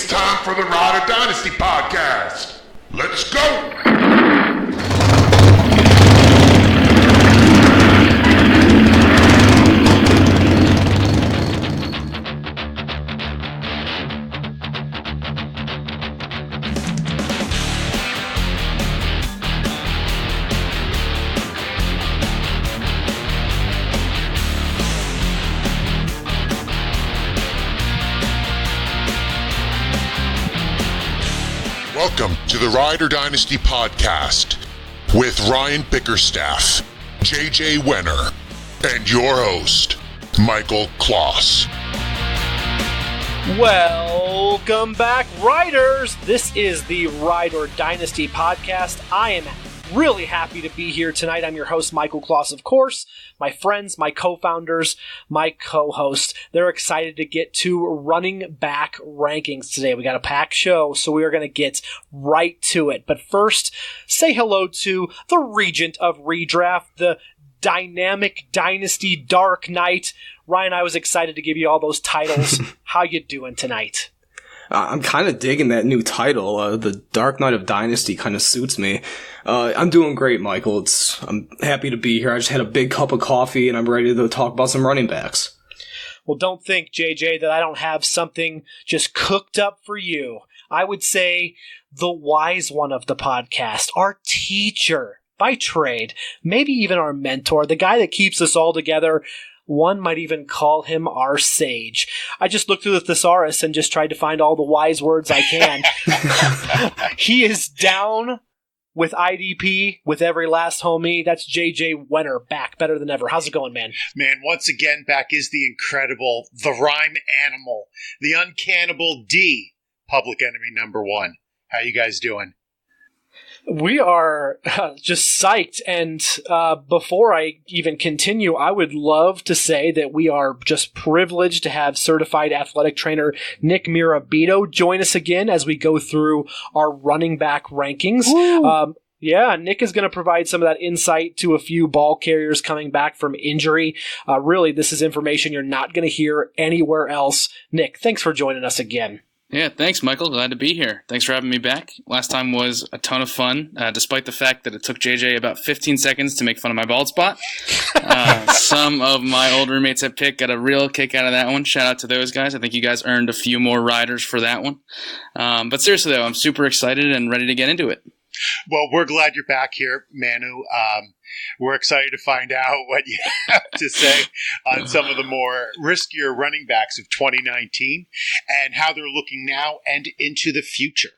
It's time for the Rider Dynasty podcast. Let's go! Welcome to the Rider Dynasty podcast with Ryan Bickerstaff, JJ Wenner, and your host, Michael Kloss. Welcome back, Riders! This is the Rider Dynasty podcast. I am really happy to be here tonight. I'm your host, Michael Kloss, of course. My friends, my co-founders, my co-host, they're excited to get to running back rankings today. We got a packed show, so we are going to get right to it. But first, say hello to the regent of redraft, the dynamic dynasty Dark Knight. Ryan, I was excited to give you all those titles. How you doing tonight? I'm kind of digging that new title. The Dark Knight of Dynasty kind of suits me. I'm doing great, Michael. I'm happy to be here. I just had a big cup of coffee, and I'm ready to talk about some running backs. Well, don't think, JJ, that I don't have something just cooked up for you. I would say the wise one of the podcast, our teacher by trade, maybe even our mentor, the guy that keeps us all together. One might even call him our sage. I just looked through the thesaurus and just tried to find all the wise words I can. He is down with IDP with every last homie. That's JJ Wenner, back better than ever. How's it going, man? Man, once again, back is the incredible, the rhyme animal, the uncannibal D, public enemy number one. How you guys doing? We are just psyched, and before I even continue, I would love to say that we are just privileged to have certified athletic trainer Nick Mirabito join us again as we go through our running back rankings. Yeah, Nick is going to provide some of that insight to a few ball carriers coming back from injury. Really, this is information you're not going to hear anywhere else. Nick, thanks for joining us again. Yeah, thanks, Michael. Glad to be here. Thanks for having me back. Last time was a ton of fun, despite the fact that it took JJ about 15 seconds to make fun of my bald spot. Some of my old roommates at Pitt got a real kick out of that one. Shout out to those guys. I think you guys earned a few more riders for that one. But seriously, though, I'm super excited and ready to get into it. Well, we're glad you're back here, Manu. We're excited to find out what you have to say on some of the more riskier running backs of 2019 and how they're looking now and into the future.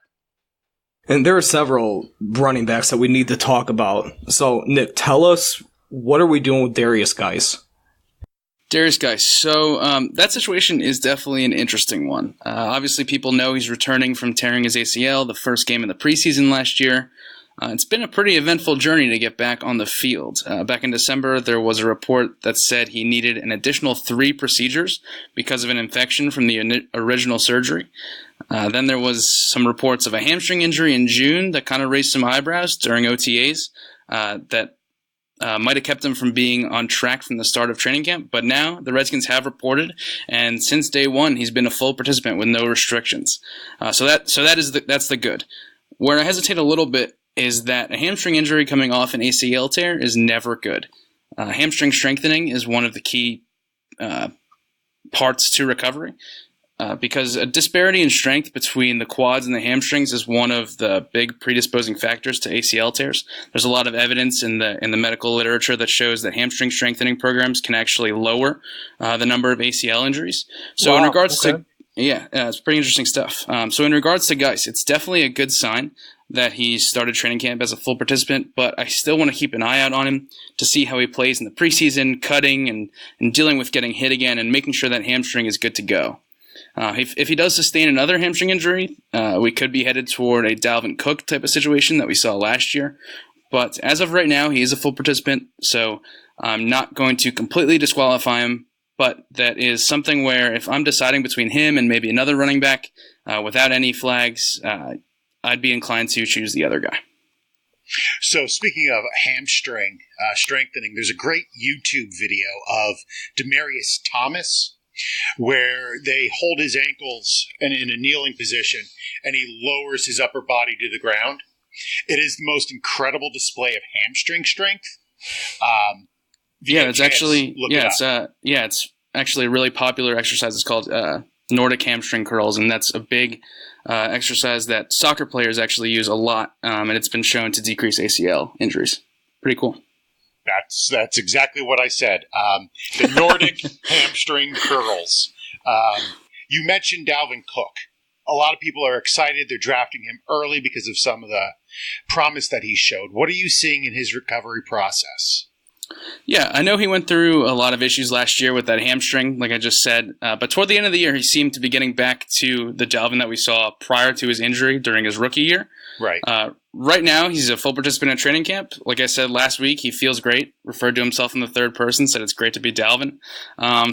And there are several running backs that we need to talk about. So, Nick, tell us, what are we doing with Darius Guice? Darius Guice. So that situation is definitely an interesting one. Obviously, people know he's returning from tearing his ACL the first game of the preseason last year. It's been a pretty eventful journey to get back on the field. Back in December, there was a report that said he needed an additional 3 procedures because of an infection from the original surgery. Then there was some reports of a hamstring injury in June that kind of raised some eyebrows during OTAs that might have kept him from being on track from the start of training camp. But now the Redskins have reported, and since day one, he's been a full participant with no restrictions. So that's the good. Where I hesitate a little bit is that a hamstring injury coming off an ACL tear is never good. Hamstring strengthening is one of the key parts to recovery because a disparity in strength between the quads and the hamstrings is one of the big predisposing factors to ACL tears. There's a lot of evidence in the medical literature that shows that hamstring strengthening programs can actually lower the number of ACL injuries. So in regards to it's pretty interesting stuff. So in regards to Guice, it's definitely a good sign that he started training camp as a full participant, but I still want to keep an eye out on him to see how he plays in the preseason, cutting and dealing with getting hit again and making sure that hamstring is good to go. If he does sustain another hamstring injury, we could be headed toward a Dalvin Cook type of situation that we saw last year. But as of right now, he is a full participant, so I'm not going to completely disqualify him, but that is something where if I'm deciding between him and maybe another running back without any flags, I'd be inclined to choose the other guy. So speaking of hamstring strengthening, there's a great YouTube video of Demaryius Thomas where they hold his ankles in a kneeling position and he lowers his upper body to the ground. It is the most incredible display of hamstring strength. It's actually a really popular exercise. It's called Nordic hamstring curls, and that's a big exercise that soccer players actually use a lot, and it's been shown to decrease ACL injuries. Pretty cool. That's exactly what I said. The Nordic hamstring curls. You mentioned Dalvin Cook. A lot of people are excited. They're drafting him early because of some of the promise that he showed. What are you seeing in his recovery process? Yeah, I know he went through a lot of issues last year with that hamstring, like I just said. But toward the end of the year, he seemed to be getting back to the Dalvin that we saw prior to his injury during his rookie year. Right. Right now, he's a full participant at training camp. Like I said last week, he feels great. Referred to himself in the third person, said it's great to be Dalvin.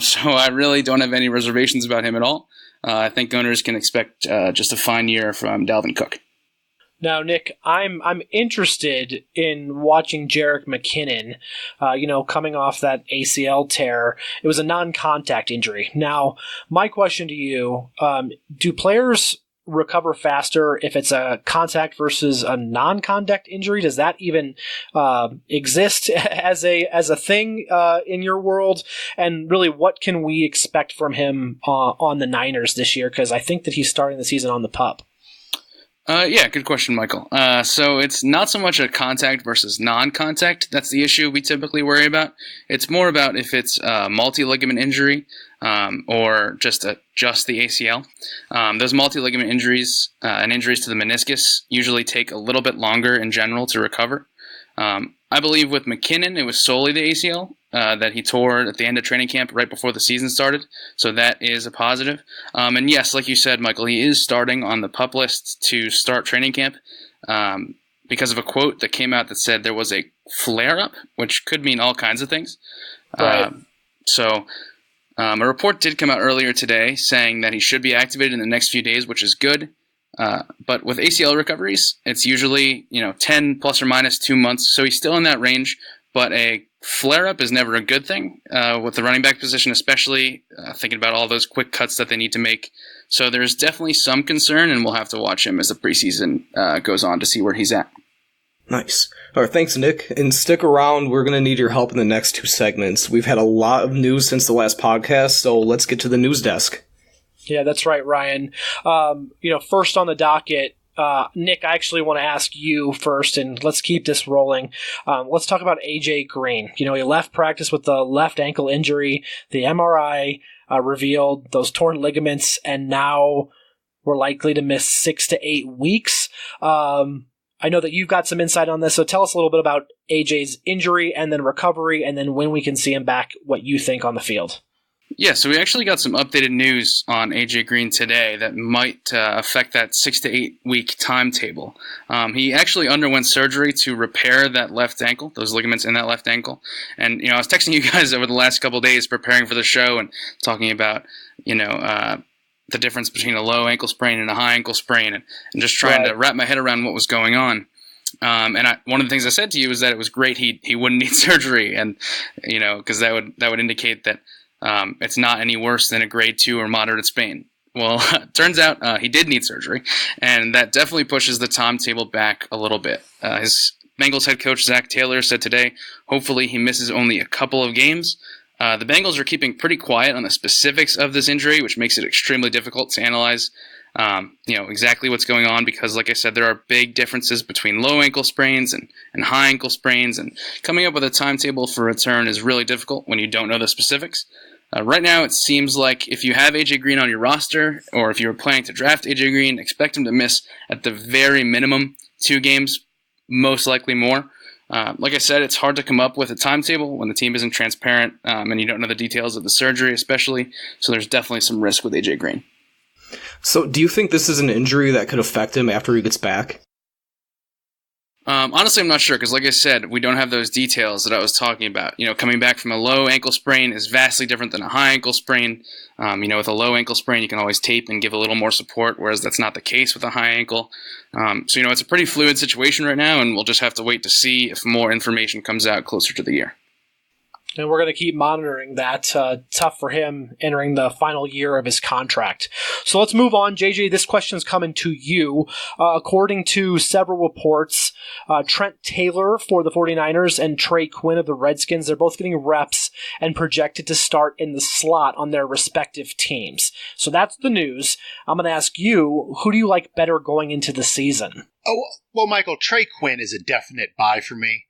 So I really don't have any reservations about him at all. I think owners can expect just a fine year from Dalvin Cook. Now, Nick, I'm interested in watching Jerick McKinnon, coming off that ACL tear. It was a non-contact injury. Now, my question to you, do players recover faster if it's a contact versus a non-contact injury? Does that even exist as a thing in your world? And really, what can we expect from him on the Niners this year? Because I think that he's starting the season on the PUP. Good question, Michael. So it's not so much a contact versus non-contact. That's the issue we typically worry about. It's more about if it's a multi-ligament injury or just the ACL. Those multi-ligament injuries and injuries to the meniscus usually take a little bit longer in general to recover. I believe with McKinnon, it was solely the ACL that he tore at the end of training camp right before the season started. So that is a positive. And yes, like you said, Michael, he is starting on the PUP list to start training camp because of a quote that came out that said there was a flare-up, which could mean all kinds of things. Right. A report did come out earlier today saying that he should be activated in the next few days, which is good. But with ACL recoveries, it's usually 10 plus or minus 2 months. So he's still in that range, but a flare-up is never a good thing with the running back position, especially thinking about all those quick cuts that they need to make. So there's definitely some concern, and we'll have to watch him as the preseason goes on to see where he's at. Nice. All right, thanks, Nick. And stick around. We're going to need your help in the next two segments. We've had a lot of news since the last podcast, so let's get to the news desk. Yeah, that's right, Ryan. First on the docket, Nick, I actually want to ask you first, and let's keep this rolling. Let's talk about AJ Green. He left practice with the left ankle injury. The MRI revealed those torn ligaments, and now we're likely to miss 6 to 8 weeks. I know that you've got some insight on this, so tell us a little bit about AJ's injury and then recovery, and then when we can see him back, what you think on the field. Yeah, so we actually got some updated news on AJ Green today that might affect that 6 to 8 week timetable. He actually underwent surgery to repair that left ankle, those ligaments in that left ankle. And, I was texting you guys over the last couple of days preparing for the show and talking about, the difference between a low ankle sprain and a high ankle sprain and just trying to wrap my head around what was going on. One of the things I said to you was that it was great he wouldn't need surgery, and because that would indicate that it's not any worse than a grade 2 or moderate sprain. Well, turns out he did need surgery, and that definitely pushes the timetable back a little bit. His Bengals head coach Zach Taylor said today, hopefully he misses only a couple of games. The Bengals are keeping pretty quiet on the specifics of this injury, which makes it extremely difficult to analyze exactly what's going on because, like I said, there are big differences between low ankle sprains and high ankle sprains, and coming up with a timetable for return is really difficult when you don't know the specifics. Right now, it seems like if you have AJ Green on your roster, or if you were planning to draft AJ Green, expect him to miss at the very minimum 2 games, most likely more. Like I said, it's hard to come up with a timetable when the team isn't transparent and you don't know the details of the surgery especially, so there's definitely some risk with AJ Green. So do you think this is an injury that could affect him after he gets back? Honestly, I'm not sure because, like I said, we don't have those details that I was talking about. Coming back from a low ankle sprain is vastly different than a high ankle sprain. With a low ankle sprain, you can always tape and give a little more support, whereas that's not the case with a high ankle. It's a pretty fluid situation right now, and we'll just have to wait to see if more information comes out closer to the year. And we're going to keep monitoring that. Tough for him entering the final year of his contract. So let's move on. JJ, this question is coming to you. According to several reports, Trent Taylor for the 49ers and Trey Quinn of the Redskins, they're both getting reps and projected to start in the slot on their respective teams. So that's the news. I'm going to ask you, who do you like better going into the season? Oh, well, Michael, Trey Quinn is a definite buy for me.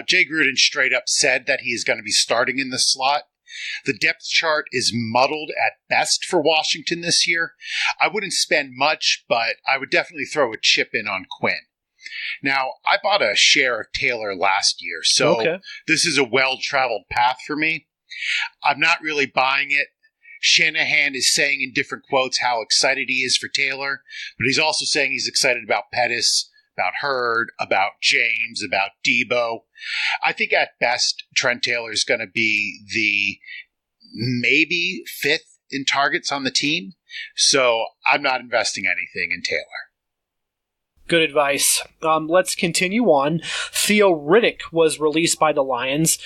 Jay Gruden straight up said that he is going to be starting in the slot. The depth chart is muddled at best for Washington this year. I wouldn't spend much, but I would definitely throw a chip in on Quinn. Now, I bought a share of Taylor last year, so This is a well-traveled path for me. I'm not really buying it. Shanahan is saying in different quotes how excited he is for Taylor, but he's also saying he's excited about Pettis, about Hurd, about James, about Debo. I think at best, Trent Taylor is going to be the maybe fifth in targets on the team, so I'm not investing anything in Taylor. Good advice. Let's continue on. Theo Riddick was released by the Lions.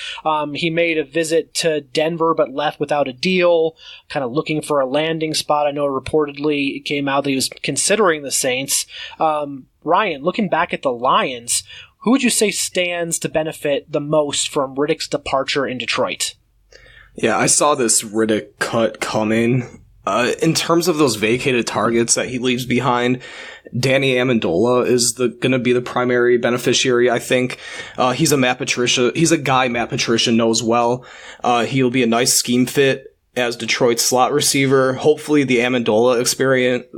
He made a visit to Denver but left without a deal, kind of looking for a landing spot. I know reportedly it came out that he was considering the Saints. Ryan, looking back at the Lions, who would you say stands to benefit the most from Riddick's departure in Detroit? Yeah, I saw this Riddick cut coming. In terms of those vacated targets that he leaves behind, Danny Amendola is going to be the primary beneficiary, I think. He's a guy Matt Patricia knows well. He'll be a nice scheme fit as Detroit's slot receiver. Hopefully the Amendola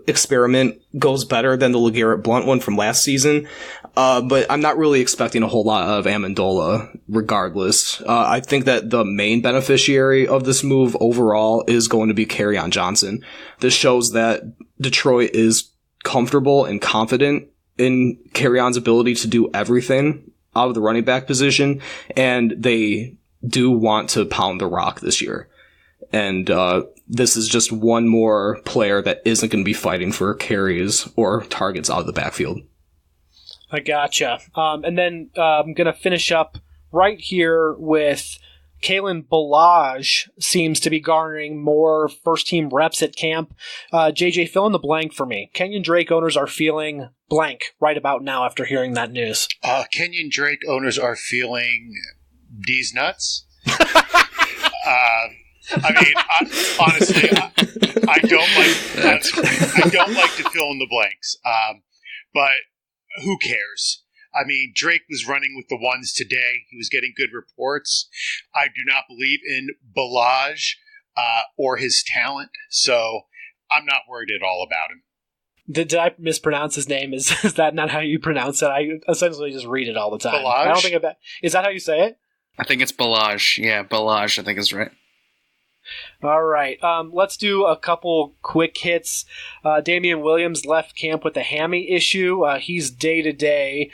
experiment goes better than the LeGarrette Blount one from last season. But I'm not really expecting a whole lot of Amendola regardless. I think that the main beneficiary of this move overall is going to be Kerryon Johnson. This shows that Detroit is comfortable and confident in Kerryon's ability to do everything out of the running back position, and they do want to pound the rock this year. And this is just one more player that isn't going to be fighting for carries or targets out of the backfield. I gotcha. And then I'm going to finish up right here with Kalen Ballage seems to be garnering more first-team reps at camp. JJ, fill in the blank for me. Kenyon Drake owners are feeling blank right about now after hearing that news. Kenyon Drake owners are feeling these nuts. Honestly, I don't like to fill in the blanks, but who cares? I mean, Drake was running with the ones today. He was getting good reports. I do not believe in Ballage or his talent, so I'm not worried at all about him. Did I mispronounce his name? Is that not how you pronounce it? I essentially just read it all the time. Ballage? I don't think is that how you say it? I think it's Ballage. Yeah, Ballage, I think is right. All right. Let's do a couple quick hits. Damian Williams left camp with a hammy issue. He's day-to-day.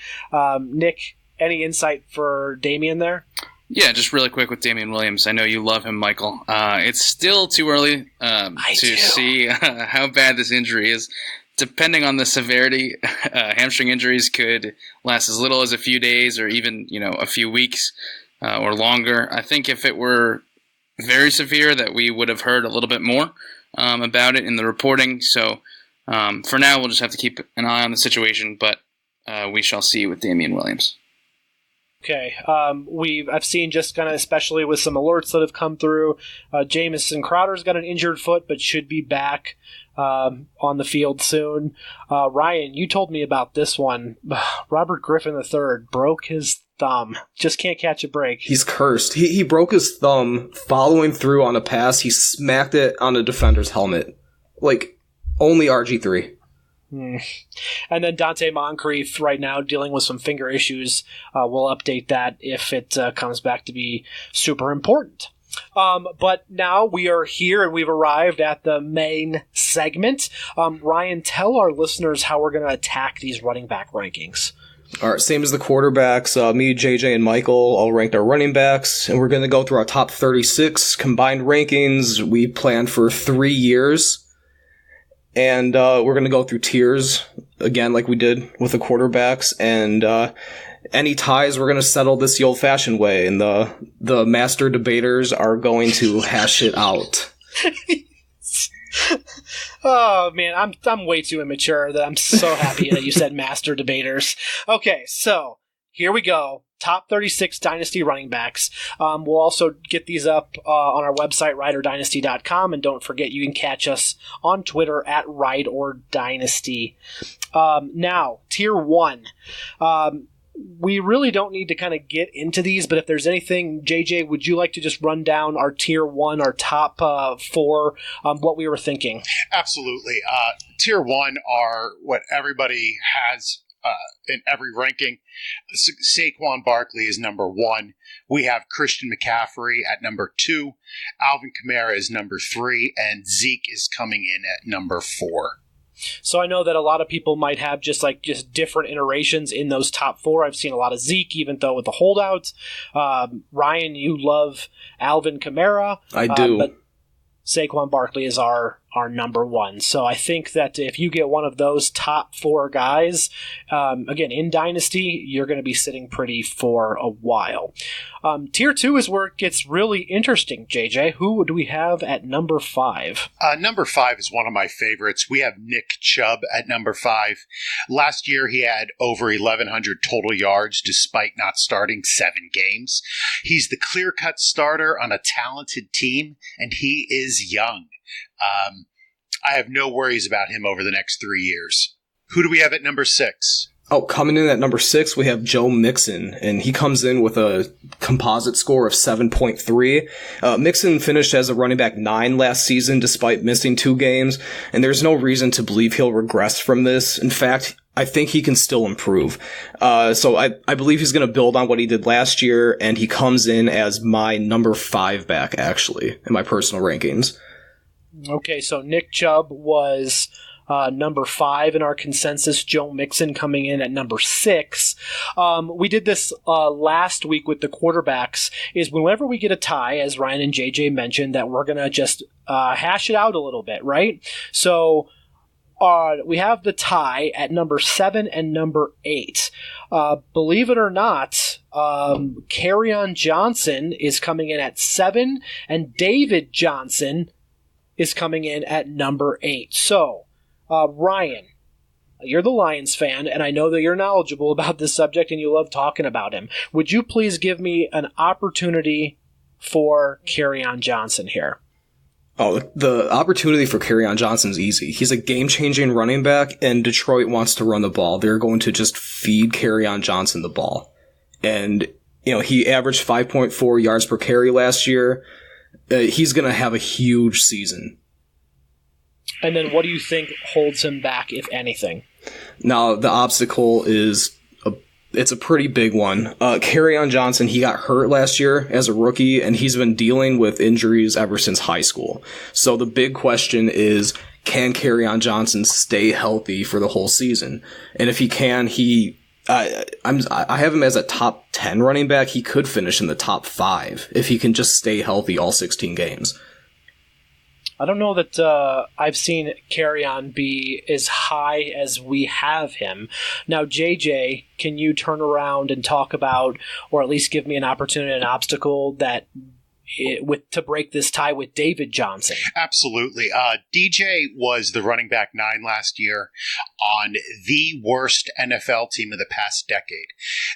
Nick, any insight for Damian there? Yeah, just really quick with Damian Williams. I know you love him, Michael. It's still too early to see how bad this injury is. Depending on the severity, hamstring injuries could last as little as a few days or even a few weeks or longer. I think if it were very severe, that we would have heard a little bit more about it in the reporting. So for now, we'll just have to keep an eye on the situation, but we shall see with Damian Williams. Okay. I've seen just kind of, especially with some alerts that have come through, Jamison Crowder's got an injured foot, but should be back on the field soon. Ryan, you told me about this one. Robert Griffin III broke his thumb. Just can't catch a break. He's cursed. He broke his thumb following through on a pass. He smacked it on a defender's helmet. Like, only RG3. And then Dante Moncrief right now dealing with some finger issues. We'll update that if it comes back to be super important. But now we are here and we've arrived at the main segment. Ryan, tell our listeners how we're going to attack these running back rankings. All right, same as the quarterbacks. Me, JJ, and Michael all ranked our running backs, and we're going to go through our top 36 combined rankings. We planned for 3 years, and we're going to go through tiers again, like we did with the quarterbacks. And any ties, we're going to settle this the old-fashioned way, and the master debaters are going to hash it out. Oh man, I'm way too immature. That I'm so happy that you said master debaters. Okay, so here we go. Top 36 Dynasty running backs. We'll also get these up on our website, rideordynasty.com, and don't forget you can catch us on Twitter at rideordynasty. Now, Tier 1. We really don't need to kind of get into these, but if there's anything, JJ, would you like to just run down our Tier 1, our top 4, what we were thinking? Absolutely. Tier 1 are what everybody has in every ranking. Saquon Barkley is number 1. We have Christian McCaffrey at number 2. Alvin Kamara is number 3. And Zeke is coming in at number 4. So I know that a lot of people might have just different iterations in those top 4. I've seen a lot of Zeke, even though with the holdouts. Ryan, you love Alvin Kamara. I do. But Saquon Barkley is our number 1. So I think that if you get one of those top 4 guys, again, in Dynasty, you're going to be sitting pretty for a while. Tier 2 is where it gets really interesting, JJ. Who do we have at number 5? Number 5 is one of my favorites. We have Nick Chubb at number 5. Last year, he had over 1,100 total yards despite not starting 7 games. He's the clear-cut starter on a talented team, and he is young. I have no worries about him over the next 3 years. Who do we have at number 6? Oh, coming in at number 6, we have Joe Mixon, and he comes in with a composite score of 7.3. Mixon finished as a running back 9 last season despite missing 2 games, and there's no reason to believe he'll regress from this. In fact, I think he can still improve. So I believe he's going to build on what he did last year, and he comes in as my number 5 back, actually, in my personal rankings. Okay, so Nick Chubb was number 5 in our consensus. Joe Mixon coming in at number 6. We did this last week with the quarterbacks, is whenever we get a tie, as Ryan and JJ mentioned, that we're going to just hash it out a little bit, right? So we have the tie at number 7 and number 8. Believe it or not, Kerryon Johnson is coming in at 7, and David Johnson is coming in at number 8. So, Ryan, you're the Lions fan, and I know that you're knowledgeable about this subject and you love talking about him. Would you please give me an opportunity for Kerryon Johnson here? Oh, the opportunity for Kerryon Johnson is easy. He's a game-changing running back, and Detroit wants to run the ball. They're going to just feed Kerryon Johnson the ball. And, he averaged 5.4 yards per carry last year. He's going to have a huge season. And then what do you think holds him back, if anything? Now, the obstacle is it's a pretty big one. Kerryon Johnson, he got hurt last year as a rookie, and he's been dealing with injuries ever since high school. So the big question is, can Kerryon Johnson stay healthy for the whole season? And if he can, I have him as a top 10 running back. He could finish in the top 5 if he can just stay healthy all 16 games. I don't know that I've seen Kerryon be as high as we have him. Now, JJ, can you turn around and talk about, or at least give me an opportunity, an obstacle to break this tie with David Johnson? Absolutely. DJ was the running back 9 last year on the worst NFL team of the past decade.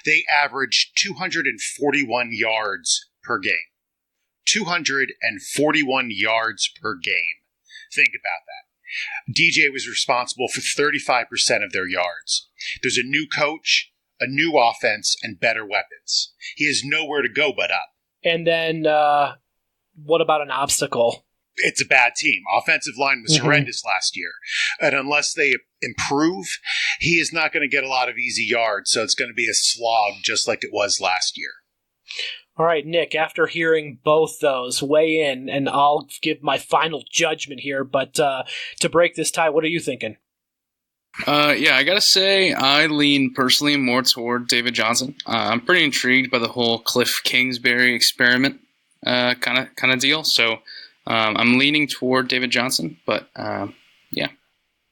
They averaged 241 yards per game. 241 yards per game. Think about that. DJ was responsible for 35% of their yards. There's a new coach, a new offense, and better weapons. He has nowhere to go but up. And then what about an obstacle? It's a bad team. Offensive line was horrendous last year. And unless they improve, he is not going to get a lot of easy yards. So it's going to be a slog just like it was last year. All right, Nick, after hearing both those, weigh in, and I'll give my final judgment here. But to break this tie, what are you thinking? Yeah, I gotta say, I lean personally more toward David Johnson. I'm pretty intrigued by the whole Cliff Kingsbury experiment kind of deal. So I'm leaning toward David Johnson, but yeah.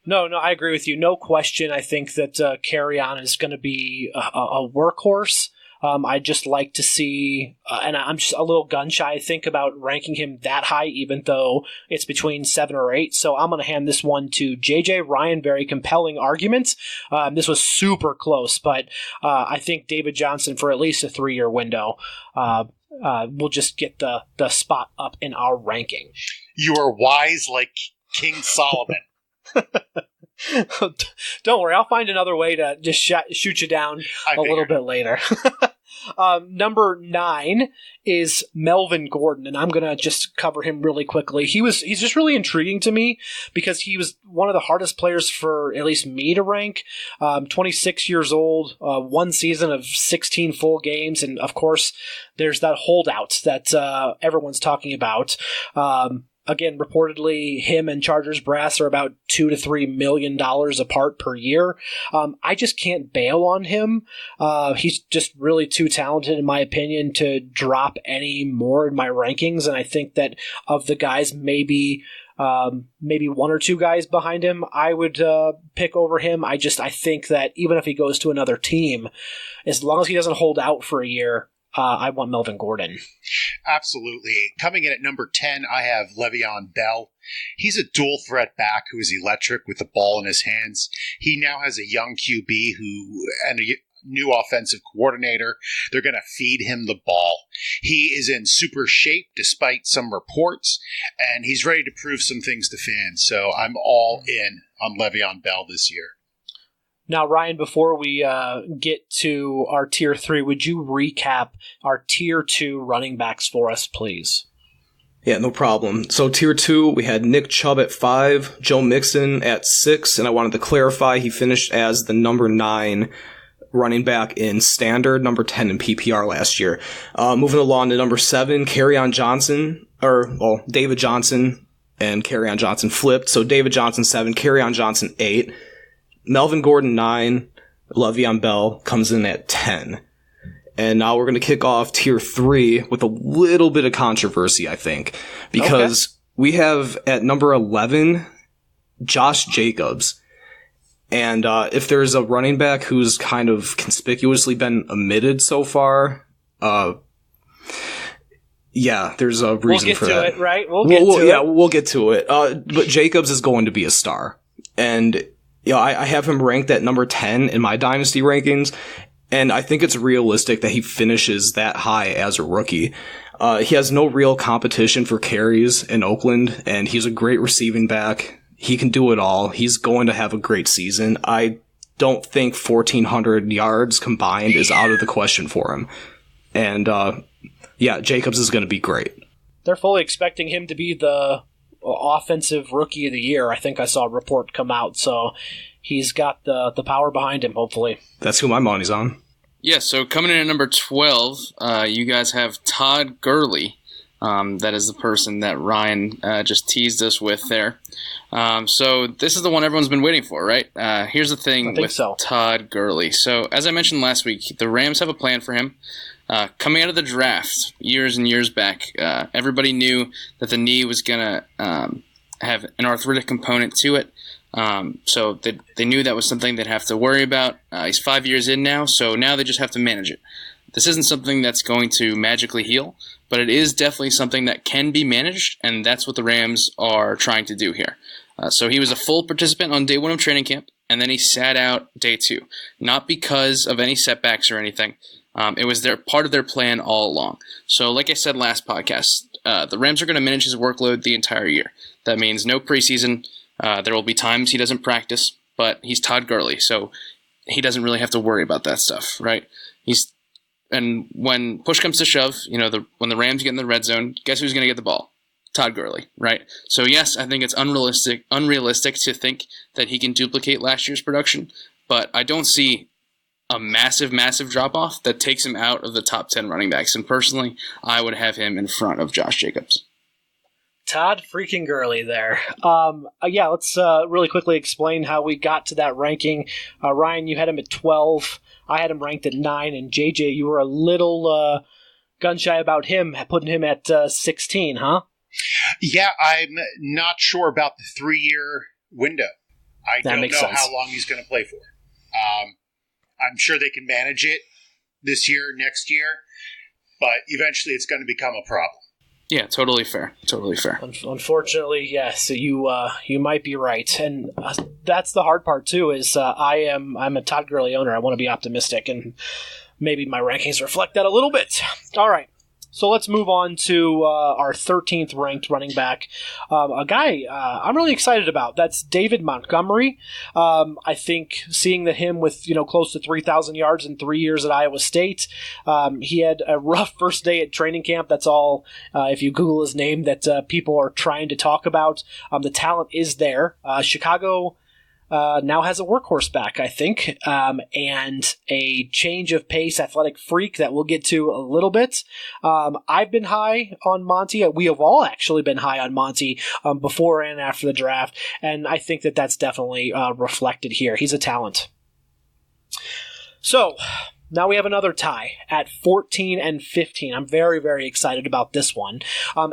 No, I agree with you. No question. I think that Carry-On is going to be a workhorse. I'd just like to see, and I'm just a little gun-shy, I think, about ranking him that high, even though it's between 7 or 8. So I'm going to hand this one to JJ. Ryan, very compelling argument. This was super close, but I think David Johnson, for at least a 3-year window, will just get the spot up in our ranking. You are wise like King Solomon. Don't worry, I'll find another way to just shoot you down a little bit later. Number 9 is Melvin Gordon, and I'm going to just cover him really quickly. He's just really intriguing to me because he was one of the hardest players for at least me to rank. 26 years old, 1 season of 16 full games, and of course, there's that holdout that everyone's talking about. Again, reportedly, him and Chargers brass are about $2 to $3 million apart per year. I just can't bail on him. He's just really too talented, in my opinion, to drop any more in my rankings. And I think that of the guys, maybe 1 or 2 guys behind him, I would pick over him. I think that even if he goes to another team, as long as he doesn't hold out for a year, I want Melvin Gordon. Absolutely. Coming in at number 10, I have Le'Veon Bell. He's a dual threat back who is electric with the ball in his hands. He now has a young QB and a new offensive coordinator. They're going to feed him the ball. He is in super shape despite some reports, and he's ready to prove some things to fans. So I'm all in on Le'Veon Bell this year. Now, Ryan, before we get to our Tier 3, would you recap our Tier 2 running backs for us, please? Yeah, no problem. So Tier 2, we had Nick Chubb at 5, Joe Mixon at 6, and I wanted to clarify he finished as the number 9 running back in standard, number 10 in PPR last year. Moving along to number 7, David Johnson and Kerryon Johnson flipped. So David Johnson 7, Kerryon Johnson 8. Melvin Gordon 9, Le'Veon Bell comes in at 10. And now we're going to kick off Tier 3 with a little bit of controversy, I think. Because we have at number 11, Josh Jacobs. And if there's a running back who's kind of conspicuously been omitted so far, yeah, there's a reason for that. We'll get to it, right? We'll get to it. But Jacobs is going to be a star. And I have him ranked at number 10 in my Dynasty rankings, and I think it's realistic that he finishes that high as a rookie. He has no real competition for carries in Oakland, and he's a great receiving back. He can do it all. He's going to have a great season. I don't think 1,400 yards combined is out of the question for him. And, Jacobs is going to be great. They're fully expecting him to be the offensive rookie of the year. I think I saw a report come out, so he's got the power behind him, hopefully. That's who my money's on. Yeah, so coming in at number 12, you guys have Todd Gurley. That is the person that Ryan just teased us with there. So this is the one everyone's been waiting for, right? Here's the thing with Todd Gurley. So as I mentioned last week, the Rams have a plan for him. Coming out of the draft years and years back, everybody knew that the knee was going to have an arthritic component to it. So they knew that was something they'd have to worry about. He's 5 years in now, so now they just have to manage it. This isn't something that's going to magically heal, but it is definitely something that can be managed, and that's what the Rams are trying to do here. So he was a full participant on day 1 of training camp, and then he sat out day 2. Not because of any setbacks or anything. It was part of their plan all along. So like I said last podcast, the Rams are going to manage his workload the entire year. That means no preseason. There will be times he doesn't practice, but he's Todd Gurley, so he doesn't really have to worry about that stuff, right? And when push comes to shove, when the Rams get in the red zone, guess who's going to get the ball? Todd Gurley, right? So yes, I think it's unrealistic to think that he can duplicate last year's production, but I don't see a massive drop-off that takes him out of the top 10 running backs. And personally, I would have him in front of Josh Jacobs. Todd freaking Gurley there. Let's really quickly explain how we got to that ranking. Ryan, you had him at 12. I had him ranked at 9. And JJ, you were a little gun-shy about him, putting him at 16, huh? Yeah, I'm not sure about the 3-year window. I That don't makes know sense. how long he's going to play for. I'm sure they can manage it this year, next year, but eventually it's going to become a problem. Yeah, totally fair. Totally fair. Unfortunately, yes, you might be right, and that's the hard part too. Is I'm a Todd Gurley owner. I want to be optimistic, and maybe my rankings reflect that a little bit. All right. So let's move on to our 13th ranked running back, a guy I'm really excited about. That's David Montgomery. I think seeing him with close to 3,000 yards in 3 years at Iowa State, he had a rough first day at training camp. That's all. If you Google his name, that people are trying to talk about. The talent is there. Chicago now has a workhorse back, I think, and a change of pace athletic freak that we'll get to a little bit. I've been high on Monty. We have all actually been high on Monty before and after the draft, and I think that that's definitely reflected here. He's a talent. So now we have another tie at 14 and 15. I'm very, very excited about this one.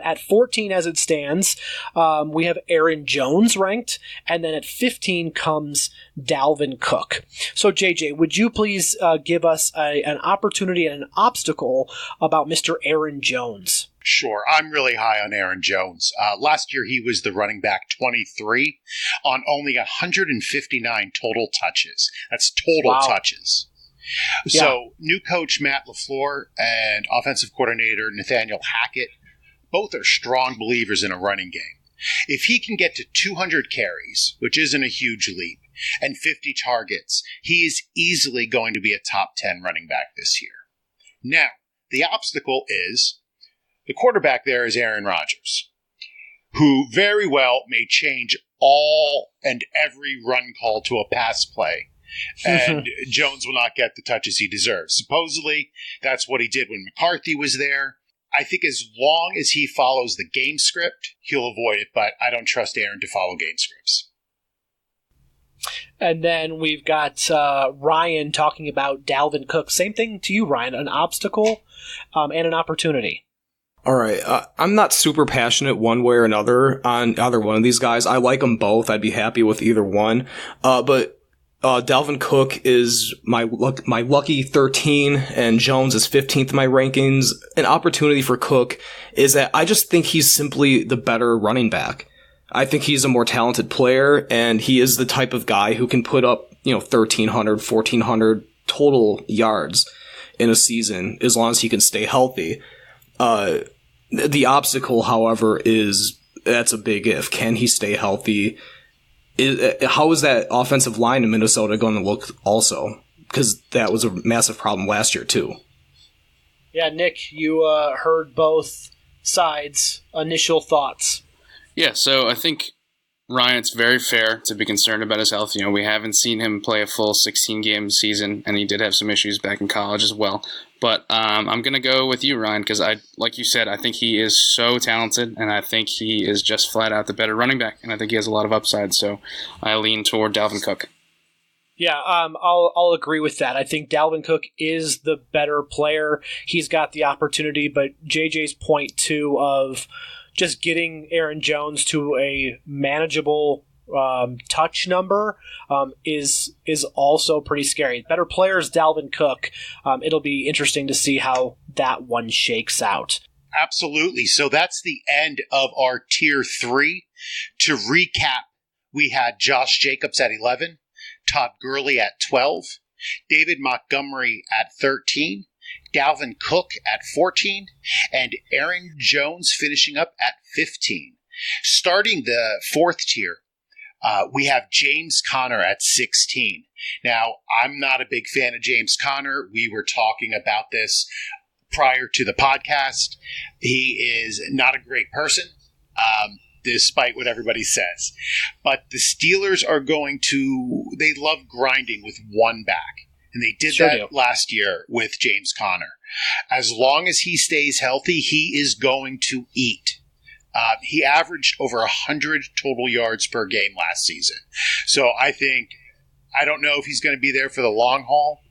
At 14 as it stands, we have Aaron Jones ranked, and then at 15 comes Dalvin Cook. So, JJ, would you please give us an opportunity and an obstacle about Mr. Aaron Jones? Sure. I'm really high on Aaron Jones. Last year, he was the running back 23 on only 159 total touches. That's total touches. So, new coach Matt LaFleur and offensive coordinator Nathaniel Hackett, both are strong believers in a running game. If he can get to 200 carries, which isn't a huge leap, and 50 targets, he is easily going to be a top 10 running back this year. Now, the obstacle is the quarterback there is Aaron Rodgers, who very well may change all and every run call to a pass play. And Jones will not get the touches he deserves. Supposedly, that's what he did when McCarthy was there. I think as long as he follows the game script, he'll avoid it, but I don't trust Aaron to follow game scripts. And then we've got Ryan talking about Dalvin Cook. Same thing to you, Ryan, an obstacle and an opportunity. All right. I'm not super passionate one way or another on either one of these guys. I like them both. I'd be happy with either one. But Dalvin Cook is my lucky 13, and Jones is 15th in my rankings. An opportunity for Cook is that I just think he's simply the better running back. I think he's a more talented player, and he is the type of guy who can put up 1,300, 1,400 total yards in a season as long as he can stay healthy. The obstacle, however, is that's a big if. Can he stay healthy? How is that offensive line in Minnesota going to look also? Because that was a massive problem last year, too. Yeah, Nick, you heard both sides' initial thoughts. Yeah, so I think, Ryan, it's very fair to be concerned about his health. We haven't seen him play a full 16-game season, and he did have some issues back in college as well. But I'm going to go with you, Ryan, because like you said, I think he is so talented, and I think he is just flat out the better running back, and I think he has a lot of upside. So I lean toward Dalvin Cook. Yeah, I'll agree with that. I think Dalvin Cook is the better player. He's got the opportunity, but JJ's point too of just getting Aaron Jones to a manageable touch number is also pretty scary. Better player is Dalvin Cook. It'll be interesting to see how that one shakes out. Absolutely. So that's the end of our tier 3. To recap, we had Josh Jacobs at 11, Todd Gurley at 12, David Montgomery at 13, Dalvin Cook at 14, and Aaron Jones finishing up at 15. Starting the 4th tier, we have James Conner at 16. Now, I'm not a big fan of James Conner. We were talking about this prior to the podcast. He is not a great person, despite what everybody says. But the Steelers are they love grinding with one back. And they did that last year with James Conner. As long as he stays healthy, he is going to eat. He averaged over 100 total yards per game last season. So I don't know if he's going to be there for the long haul,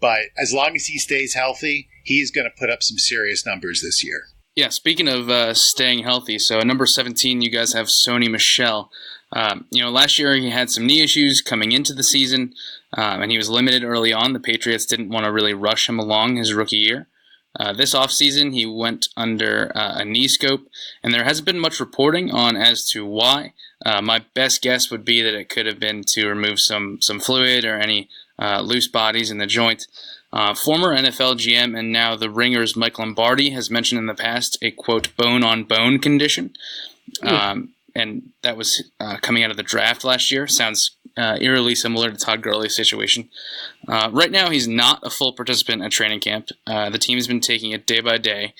but as long as he stays healthy, he's going to put up some serious numbers this year. Yeah, speaking of staying healthy, so at number 17, you guys have Sony Michel. Last year he had some knee issues coming into the season, and he was limited early on. The Patriots didn't want to really rush him along his rookie year. This offseason, he went under a knee scope, and there hasn't been much reporting on as to why. My best guess would be that it could have been to remove some fluid or any loose bodies in the joint. Former NFL GM and now the Ringer's Mike Lombardi has mentioned in the past a, quote, bone-on-bone condition. And that was coming out of the draft last year. Sounds eerily similar to Todd Gurley's situation. Right now, he's not a full participant at training camp. The team has been taking it day by day.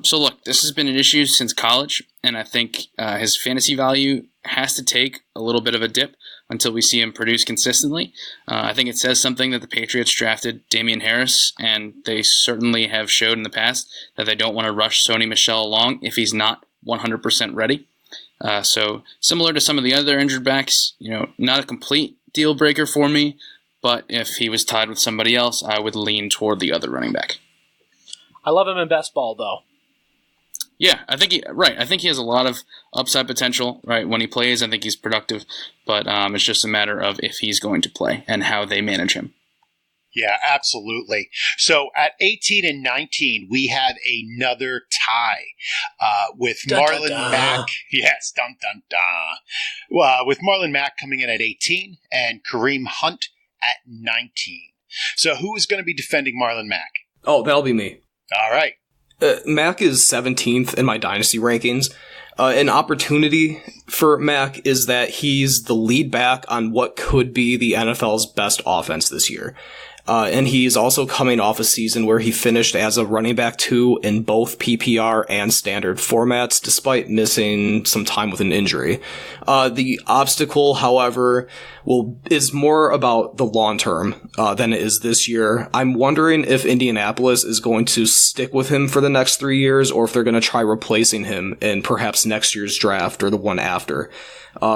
So look, this has been an issue since college, and I think his fantasy value has to take a little bit of a dip until we see him produce consistently. I think it says something that the Patriots drafted Damian Harris, and they certainly have showed in the past that they don't want to rush Sony Michel along if he's not 100% ready. So similar to some of the other injured backs, not a complete deal breaker for me, but if he was tied with somebody else, I would lean toward the other running back. I love him in best ball, though. Yeah, I think he has a lot of upside potential. Right, when he plays, I think he's productive, but it's just a matter of if he's going to play and how they manage him. Yeah, absolutely. So at 18 and 19, we have another tie with Marlon Mack. Yes, dun dun dun. With Marlon Mack coming in at 18 and Kareem Hunt at 19. So who is going to be defending Marlon Mack? Oh, that'll be me. All right. Mack is 17th in my Dynasty rankings. An opportunity for Mack is that he's the lead back on what could be the NFL's best offense this year. And he's also coming off a season where he finished as a running back 2 in both PPR and standard formats, despite missing some time with an injury. The obstacle, however, is more about the long term than it is this year. I'm wondering if Indianapolis is going to stick with him for the next 3 years, or if they're going to try replacing him in perhaps next year's draft or the one after.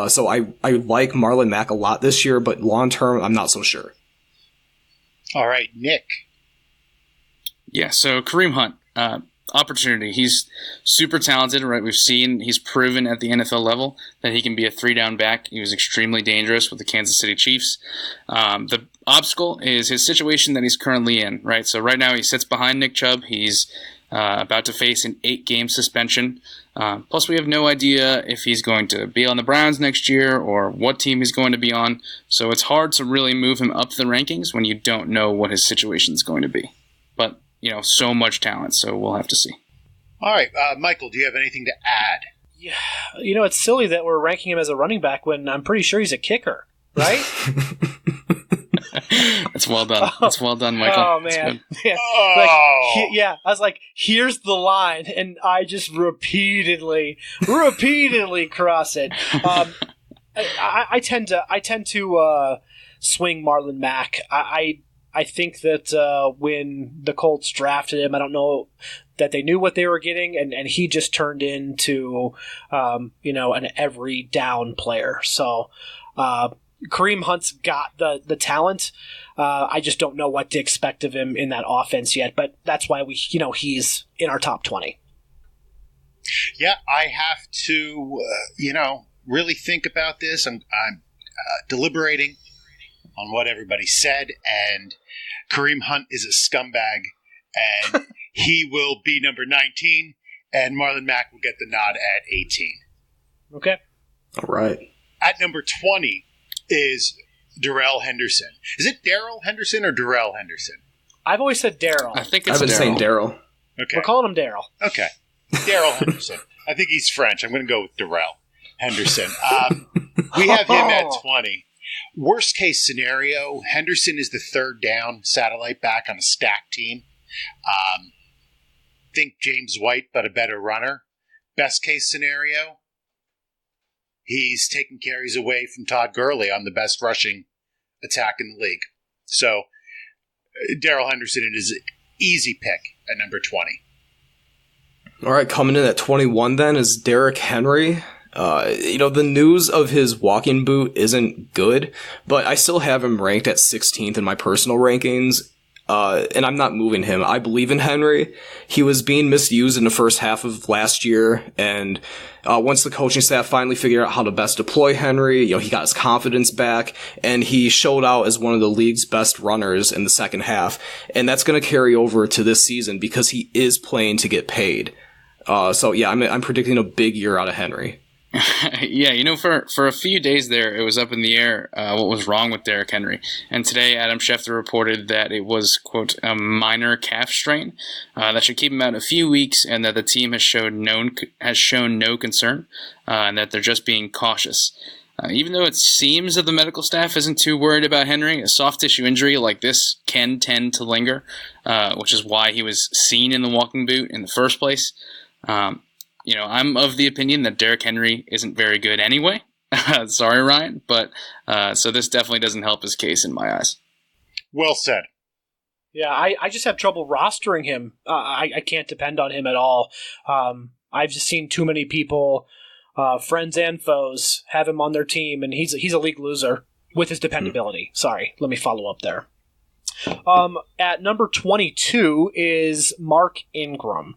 So I like Marlon Mack a lot this year, but long term, I'm not so sure. All right, Nick. Yeah, so Kareem Hunt, opportunity. He's super talented, right? We've seen he's proven at the NFL level that he can be a 3-down back. He was extremely dangerous with the Kansas City Chiefs. The obstacle is his situation that he's currently in, right? So right now he sits behind Nick Chubb. He's about to face an 8-game suspension. Plus, we have no idea if he's going to be on the Browns next year or what team he's going to be on. So it's hard to really move him up the rankings when you don't know what his situation is going to be. But, so much talent, so we'll have to see. All right, Michael, do you have anything to add? Yeah, it's silly that we're ranking him as a running back when I'm pretty sure he's a kicker, right? That's well done. That's well done, Michael. Oh, man. Yeah. I was like, here's the line, and I just repeatedly cross it. I tend to swing Marlon Mack. I think that when the Colts drafted him, I don't know that they knew what they were getting, and he just turned into, an every down player. So, Kareem Hunt's got the talent. I just don't know what to expect of him in that offense yet, but that's why he's in our top 20. Yeah, I have to, really think about this. I'm deliberating on what everybody said, and Kareem Hunt is a scumbag, and he will be number 19, and Marlon Mack will get the nod at 18. Okay. All right. At number 20 is Darrell Henderson. Is it Darrell Henderson or Darrell Henderson? I've always said Darrell. I think it's I've been saying Darrell. Okay. We're calling him Darrell. Okay. Darrell Henderson. I think he's French. I'm going to go with Darrell Henderson. We have him at 20. Worst case scenario, Henderson is the 3rd down satellite back on a stacked team. Think James White, but a better runner. Best case scenario, he's taking carries away from Todd Gurley on the best rushing attack in the league. So, Darrell Henderson is an easy pick at number 20. All right, coming in at 21 then is Derrick Henry. The news of his walking boot isn't good, but I still have him ranked at 16th in my personal rankings. and I'm not moving him. I believe in Henry. He was being misused in the first half of last year, and once the coaching staff finally figured out how to best deploy Henry, he got his confidence back, and he showed out as one of the league's best runners in the second half, and that's going to carry over to this season because he is playing to get paid. I'm predicting a big year out of Henry. Yeah, for a few days there, it was up in the air what was wrong with Derrick Henry. And today, Adam Schefter reported that it was, quote, a minor calf strain that should keep him out a few weeks, and that the team has shown no concern, and that they're just being cautious. Even though it seems that the medical staff isn't too worried about Henry, a soft tissue injury like this can tend to linger, which is why he was seen in the walking boot in the first place. I'm of the opinion that Derrick Henry isn't very good anyway. Sorry, Ryan, but so this definitely doesn't help his case in my eyes. Well said. Yeah, I just have trouble rostering him. I can't depend on him at all. I've just seen too many people, friends and foes, have him on their team, and he's a league loser with his dependability. Sorry, let me follow up there. At number 22 is Mark Ingram.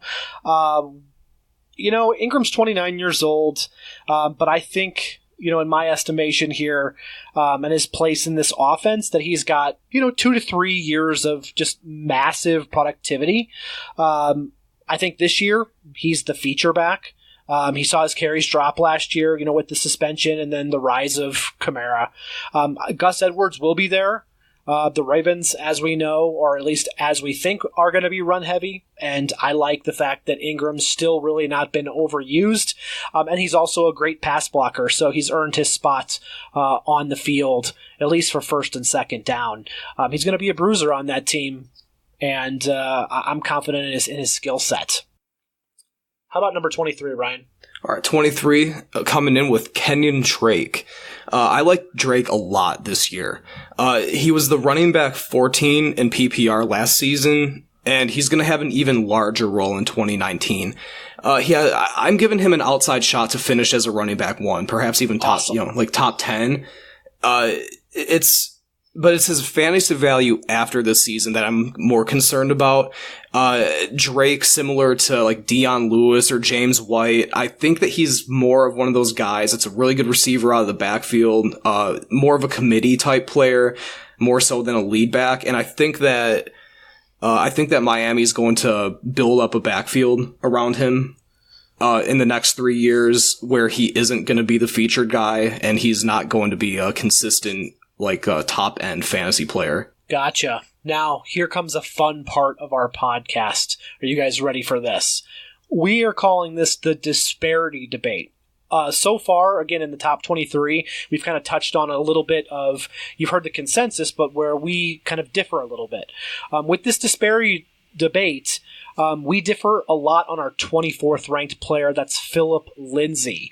Ingram's 29 years old, but I think, in my estimation here, and his place in this offense, that he's got, 2 to 3 years of just massive productivity. I think this year he's the feature back. He saw his carries drop last year, with the suspension and then the rise of Kamara. Gus Edwards will be there. The Ravens, as we know, or at least as we think, are going to be run heavy, and I like the fact that Ingram's still really not been overused, and he's also a great pass blocker, so he's earned his spot on the field, at least for first and second down. He's going to be a bruiser on that team, and I'm confident in his skill set. How about number 23, Ryan? All right, 23, coming in with Kenyon Drake. I like Drake a lot this year. He was the running back 14 in PPR last season, and he's going to have an even larger role in 2019. I'm giving him an outside shot to finish as a running back 1, perhaps even top, top 10. But it's his fantasy value after this season that I'm more concerned about. Drake, similar to like Dion Lewis or James White, I think that he's more of one of those guys that's a really good receiver out of the backfield, more of a committee type player, more so than a lead back. And I think that Miami's going to build up a backfield around him in the next 3 years where he isn't going to be the featured guy and he's not going to be a consistent top-end fantasy player. Gotcha. Now, here comes a fun part of our podcast. Are you guys ready for this? We are calling this the Disparity Debate. So far, again, in the top 23, we've kind of touched on a little bit of, you've heard the consensus, but where we kind of differ a little bit. With this Disparity Debate, we differ a lot on our 24th ranked player. That's Philip Lindsay.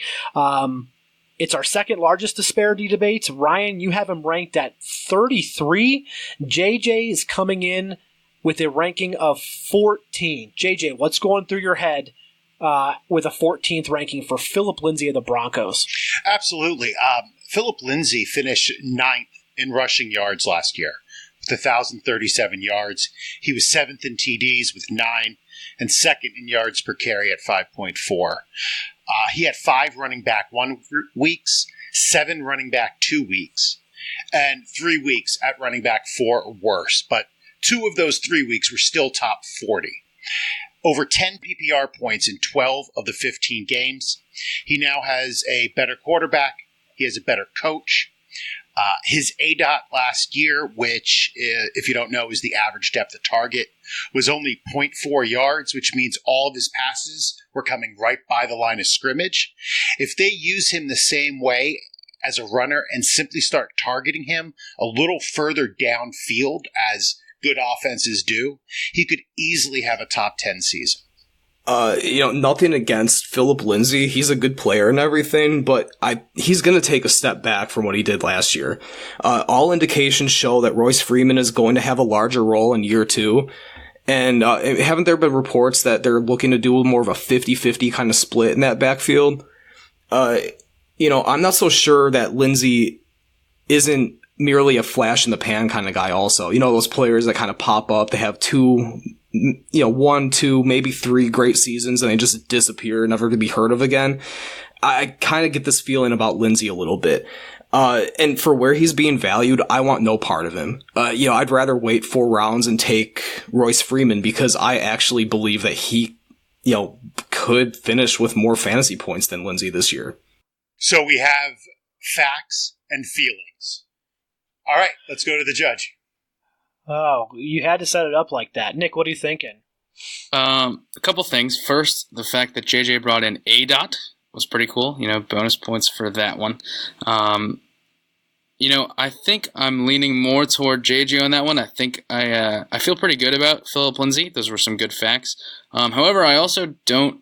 It's our second largest disparity debate. Ryan, you have him ranked at 33. JJ is coming in with a ranking of 14. JJ, what's going through your head with a 14th ranking for Philip Lindsay of the Broncos? Absolutely. Philip Lindsay finished 9th in rushing yards last year with 1,037 yards. He was 7th in TDs with 9 and 2nd in yards per carry at 5.4. He had 5 running back 1 weeks, 7 running back 2 weeks, and 3 weeks at running back 4 or worse. But 2 of those 3 weeks were still top 40. Over 10 PPR points in 12 of the 15 games. He now has a better quarterback. He has a better coach. His ADOT last year, which, if you don't know, is the average depth of target, was only 0.4 yards, which means all of his passes were coming right by the line of scrimmage. If they use him the same way as a runner and simply start targeting him a little further downfield, as good offenses do, he could easily have a top 10 season. Nothing against Philip Lindsay. He's a good player and everything, but he's going to take a step back from what he did last year. All indications show that Royce Freeman is going to have a larger role in year 2. And haven't there been reports that they're looking to do more of a 50-50 kind of split in that backfield? I'm not so sure that Lindsay isn't merely a flash in the pan kind of guy also. You know, those players that kind of pop up, they have 1, 2, maybe 3 great seasons and they just disappear, never to be heard of again. I kind of get this feeling about Lindsey a little bit. And for where he's being valued, I want no part of him. I'd rather wait 4 rounds and take Royce Freeman because I actually believe that he, could finish with more fantasy points than Lindsey this year. So we have facts and feelings. All right, let's go to the judge. Oh, you had to set it up like that. Nick, what are you thinking? A couple things. First, the fact that JJ brought in A-Dot was pretty cool. Bonus points for that one. I think I'm leaning more toward JJ on that one. I think I feel pretty good about Phillip Lindsay. Those were some good facts. However, I also don't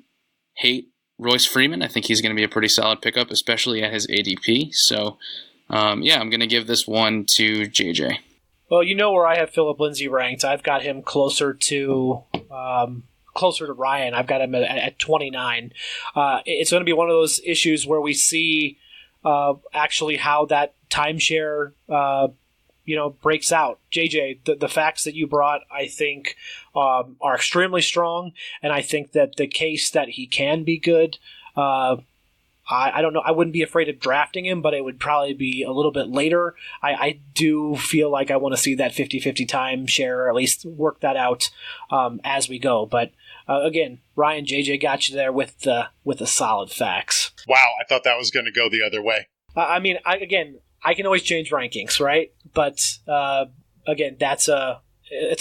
hate Royce Freeman. I think he's going to be a pretty solid pickup, especially at his ADP. So, I'm going to give this one to JJ. Well, you know where I have Phillip Lindsay ranked. I've got him closer to Ryan. I've got him at 29. It's going to be one of those issues where we see actually how that timeshare breaks out. JJ, the facts that you brought, I think, are extremely strong, and I think that the case that he can be good, I don't know. I wouldn't be afraid of drafting him, but it would probably be a little bit later. I do feel like I want to see that 50-50 timeshare, or at least work that out as we go. But again, Ryan, JJ got you there with the solid facts. Wow, I thought that was going to go the other way. I can always change rankings, right? But again, it's a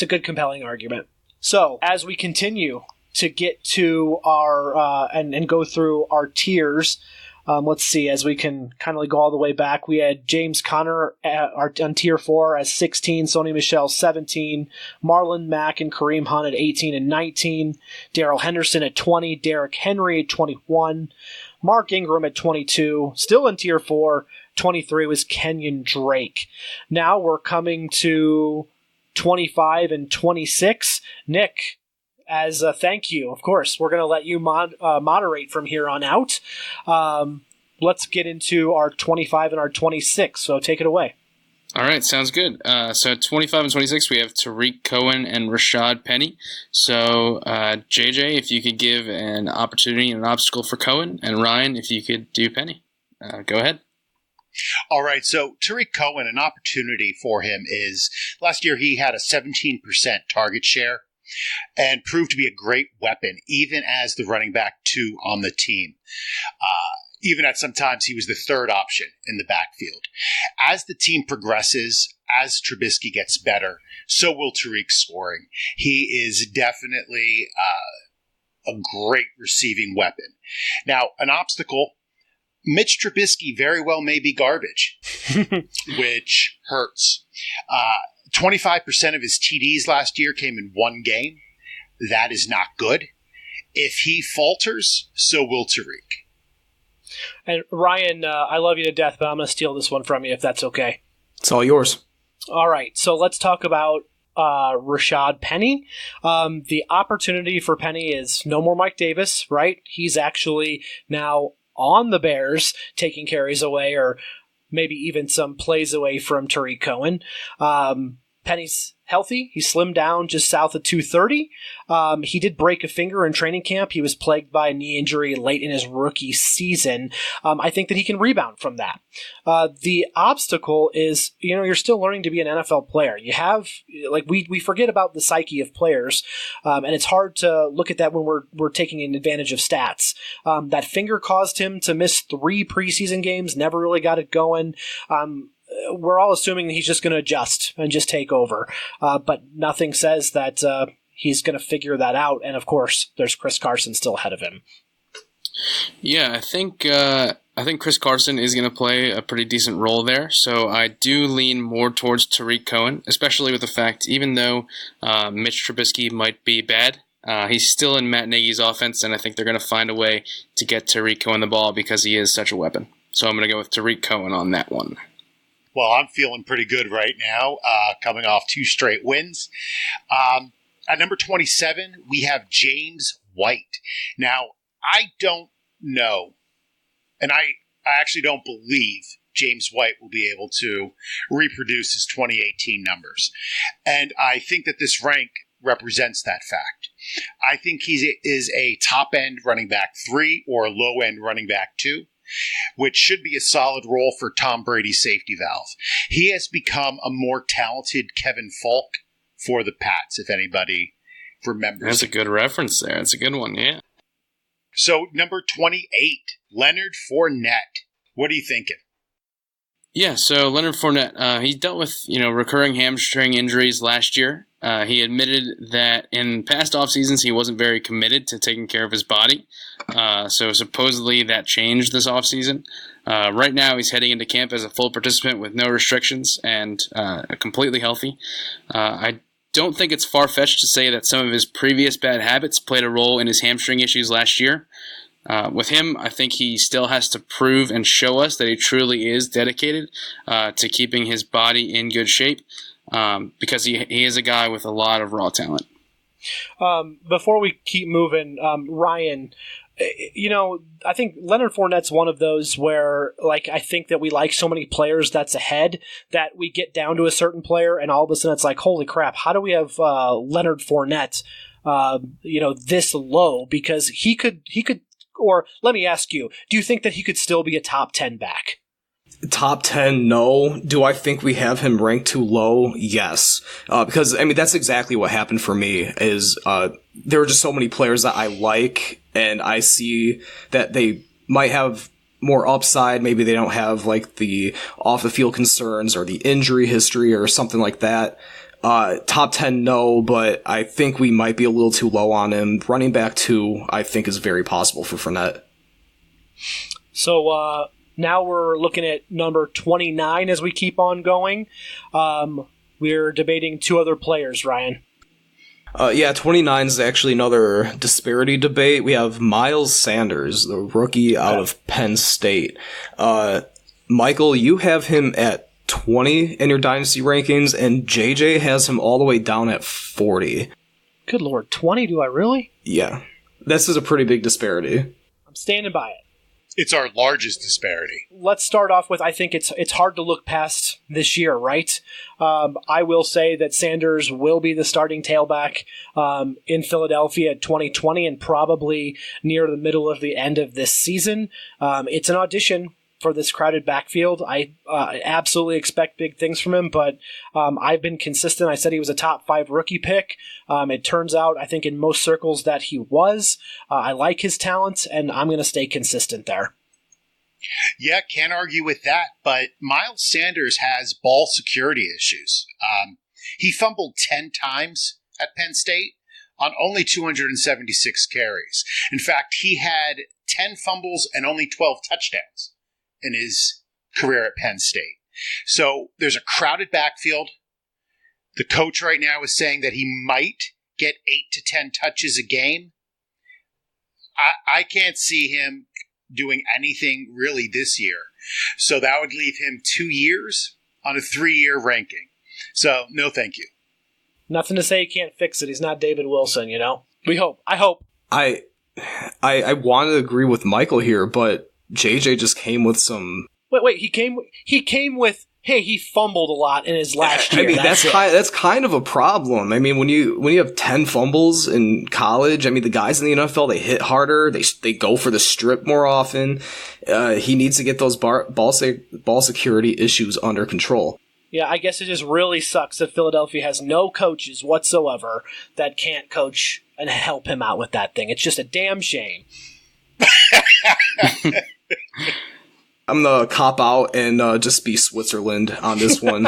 good, compelling argument. So as we continue to get to our and go through our tiers, let's see, as we can kind of go all the way back, we had James Conner on tier 4 as 16, Sony Michel 17, Marlon Mack and Kareem Hunt at 18 and 19, Darrell Henderson at 20, Derrick Henry at 21, Mark Ingram at 22, still in tier 4, 23 was Kenyon Drake. Now we're coming to 25 and 26. Nick, as a thank you, of course, we're going to let you moderate from here on out. Let's get into our 25 and our 26, so take it away. All right, sounds good. So 25 and 26, we have Tariq Cohen and Rashad Penny. So JJ, if you could give an opportunity and an obstacle for Cohen, and Ryan, if you could do Penny. Go ahead. All right, so Tariq Cohen, an opportunity for him is last year he had a 17% target share and proved to be a great weapon, even as the running back 2 on the team. Even at sometimes he was the third option in the backfield. As the team progresses, as Trubisky gets better, so will Tariq scoring. He is definitely a great receiving weapon. Now, an obstacle, Mitch Trubisky very well may be garbage, which hurts. 25% of his TDs last year came in one game. That is not good. If he falters, so will Tariq. And Ryan, I love you to death, but I'm going to steal this one from you if that's okay. It's all yours. All right, so let's talk about Rashad Penny. The opportunity for Penny is no more Mike Davis, right? He's actually now on the Bears, taking carries away or maybe even some plays away from Tariq Cohen. Penny's healthy. He slimmed down just south of 230. He did break a finger in training camp. He was plagued by a knee injury late in his rookie season. I think that he can rebound from that. The obstacle is, you're still learning to be an NFL player. You have, we forget about the psyche of players, and it's hard to look at that when we're taking an advantage of stats. That finger caused him to miss 3 preseason games, never really got it going. We're all assuming that he's just going to adjust and just take over. But nothing says that he's going to figure that out. And, of course, there's Chris Carson still ahead of him. Yeah, I think Chris Carson is going to play a pretty decent role there. So I do lean more towards Tariq Cohen, especially with the fact, even though Mitch Trubisky might be bad, he's still in Matt Nagy's offense, and I think they're going to find a way to get Tariq Cohen the ball because he is such a weapon. So I'm going to go with Tariq Cohen on that one. Well, I'm feeling pretty good right now, coming off 2 straight wins. At number 27, we have James White. Now, I don't know, and I actually don't believe James White will be able to reproduce his 2018 numbers. And I think that this rank represents that fact. I think he is a top-end running back 3 or a low-end running back 2, which should be a solid role for Tom Brady's safety valve. He has become a more talented Kevin Falk for the Pats, if anybody remembers. That's a good reference there. That's a good one, yeah. So, number 28, Leonard Fournette. What are you thinking? Yeah, so Leonard Fournette, he dealt with recurring hamstring injuries last year. He admitted that in past off seasons he wasn't very committed to taking care of his body. So supposedly that changed this off season. Right now he's heading into camp as a full participant with no restrictions and completely healthy. I don't think it's far-fetched to say that some of his previous bad habits played a role in his hamstring issues last year. With him, I think he still has to prove and show us that he truly is dedicated to keeping his body in good shape because he is a guy with a lot of raw talent. Before we keep moving, Ryan, I think Leonard Fournette's one of those where, I think that we like so many players that's ahead that we get down to a certain player and all of a sudden it's like, holy crap, how do we have Leonard Fournette, this low? Because he could, or let me ask you, do you think that he could still be a top 10 back? Top 10, no. Do I think we have him ranked too low? Yes. Because, that's exactly what happened for me, is there were just so many players that I like, and I see that they might have more upside. Maybe they don't have, the off-the-field concerns or the injury history or something like that. Top 10, no, but I think we might be a little too low on him. Running back 2, I think, is very possible for Fournette. So, now we're looking at number 29 as we keep on going. We're debating 2 other players, Ryan. 29 is actually another disparity debate. We have Miles Sanders, the rookie out of Penn State. Michael, you have him at 20 in your Dynasty rankings, and JJ has him all the way down at 40. Good Lord, 20? Do I really? Yeah. This is a pretty big disparity. I'm standing by it. It's our largest disparity. Let's start off with, I think it's hard to look past this year, right? I will say that Sanders will be the starting tailback in Philadelphia at 2020 and probably near the middle of the end of this season. It's an audition for this crowded backfield. I absolutely expect big things from him, but I've been consistent. I said he was a top 5 rookie pick. It turns out, I think in most circles that he was. I like his talent, and I'm going to stay consistent there. Yeah, can't argue with that, but Miles Sanders has ball security issues. He fumbled 10 times at Penn State on only 276 carries. In fact, he had 10 fumbles and only 12 touchdowns in his career at Penn State. So there's a crowded backfield. The coach right now is saying that he might get 8 to 10 touches a game. I can't see him doing anything really this year. So that would leave him 2 years on a 3-year ranking. So no thank you. Nothing to say he can't fix it. He's not David Wilson, We hope. I hope. I want to agree with Michael here, but JJ just came with some... Wait, he came with, hey, he fumbled a lot in his last year. That's kind of a problem. When you have 10 fumbles in college, the guys in the NFL, they hit harder, they go for the strip more often. He needs to get those ball security issues under control. Yeah, I guess it just really sucks that Philadelphia has no coaches whatsoever that can't coach and help him out with that thing. It's just a damn shame. I'm gonna cop out and just be Switzerland on this one.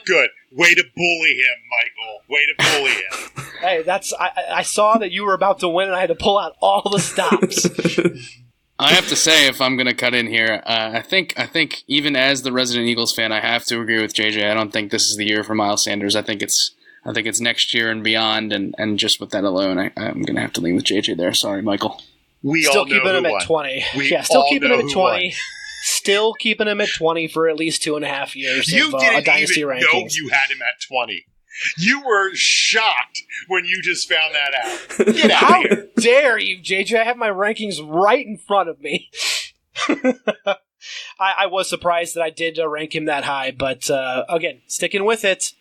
Good. Way to bully him, Michael. Way to bully him. Hey, I saw that you were about to win and I had to pull out all the stops. I have to say, if I'm going to cut in here, I think even as the resident Eagles fan, I have to agree with JJ. I don't think this is the year for Miles Sanders. I think it's next year and beyond, and just with that alone, I'm going to have to lean with JJ there. Sorry, Michael. We still all know keeping him who at 20. won. Still keeping him at 20. Still keeping him at 20 for at least 2.5 years. You didn't Dynasty even rankings. know you had him at 20. You were shocked when you just found that out. Get out How of here. dare you, JJ? I have my rankings right in front of me. I was surprised that I did rank him that high, but again, sticking with it.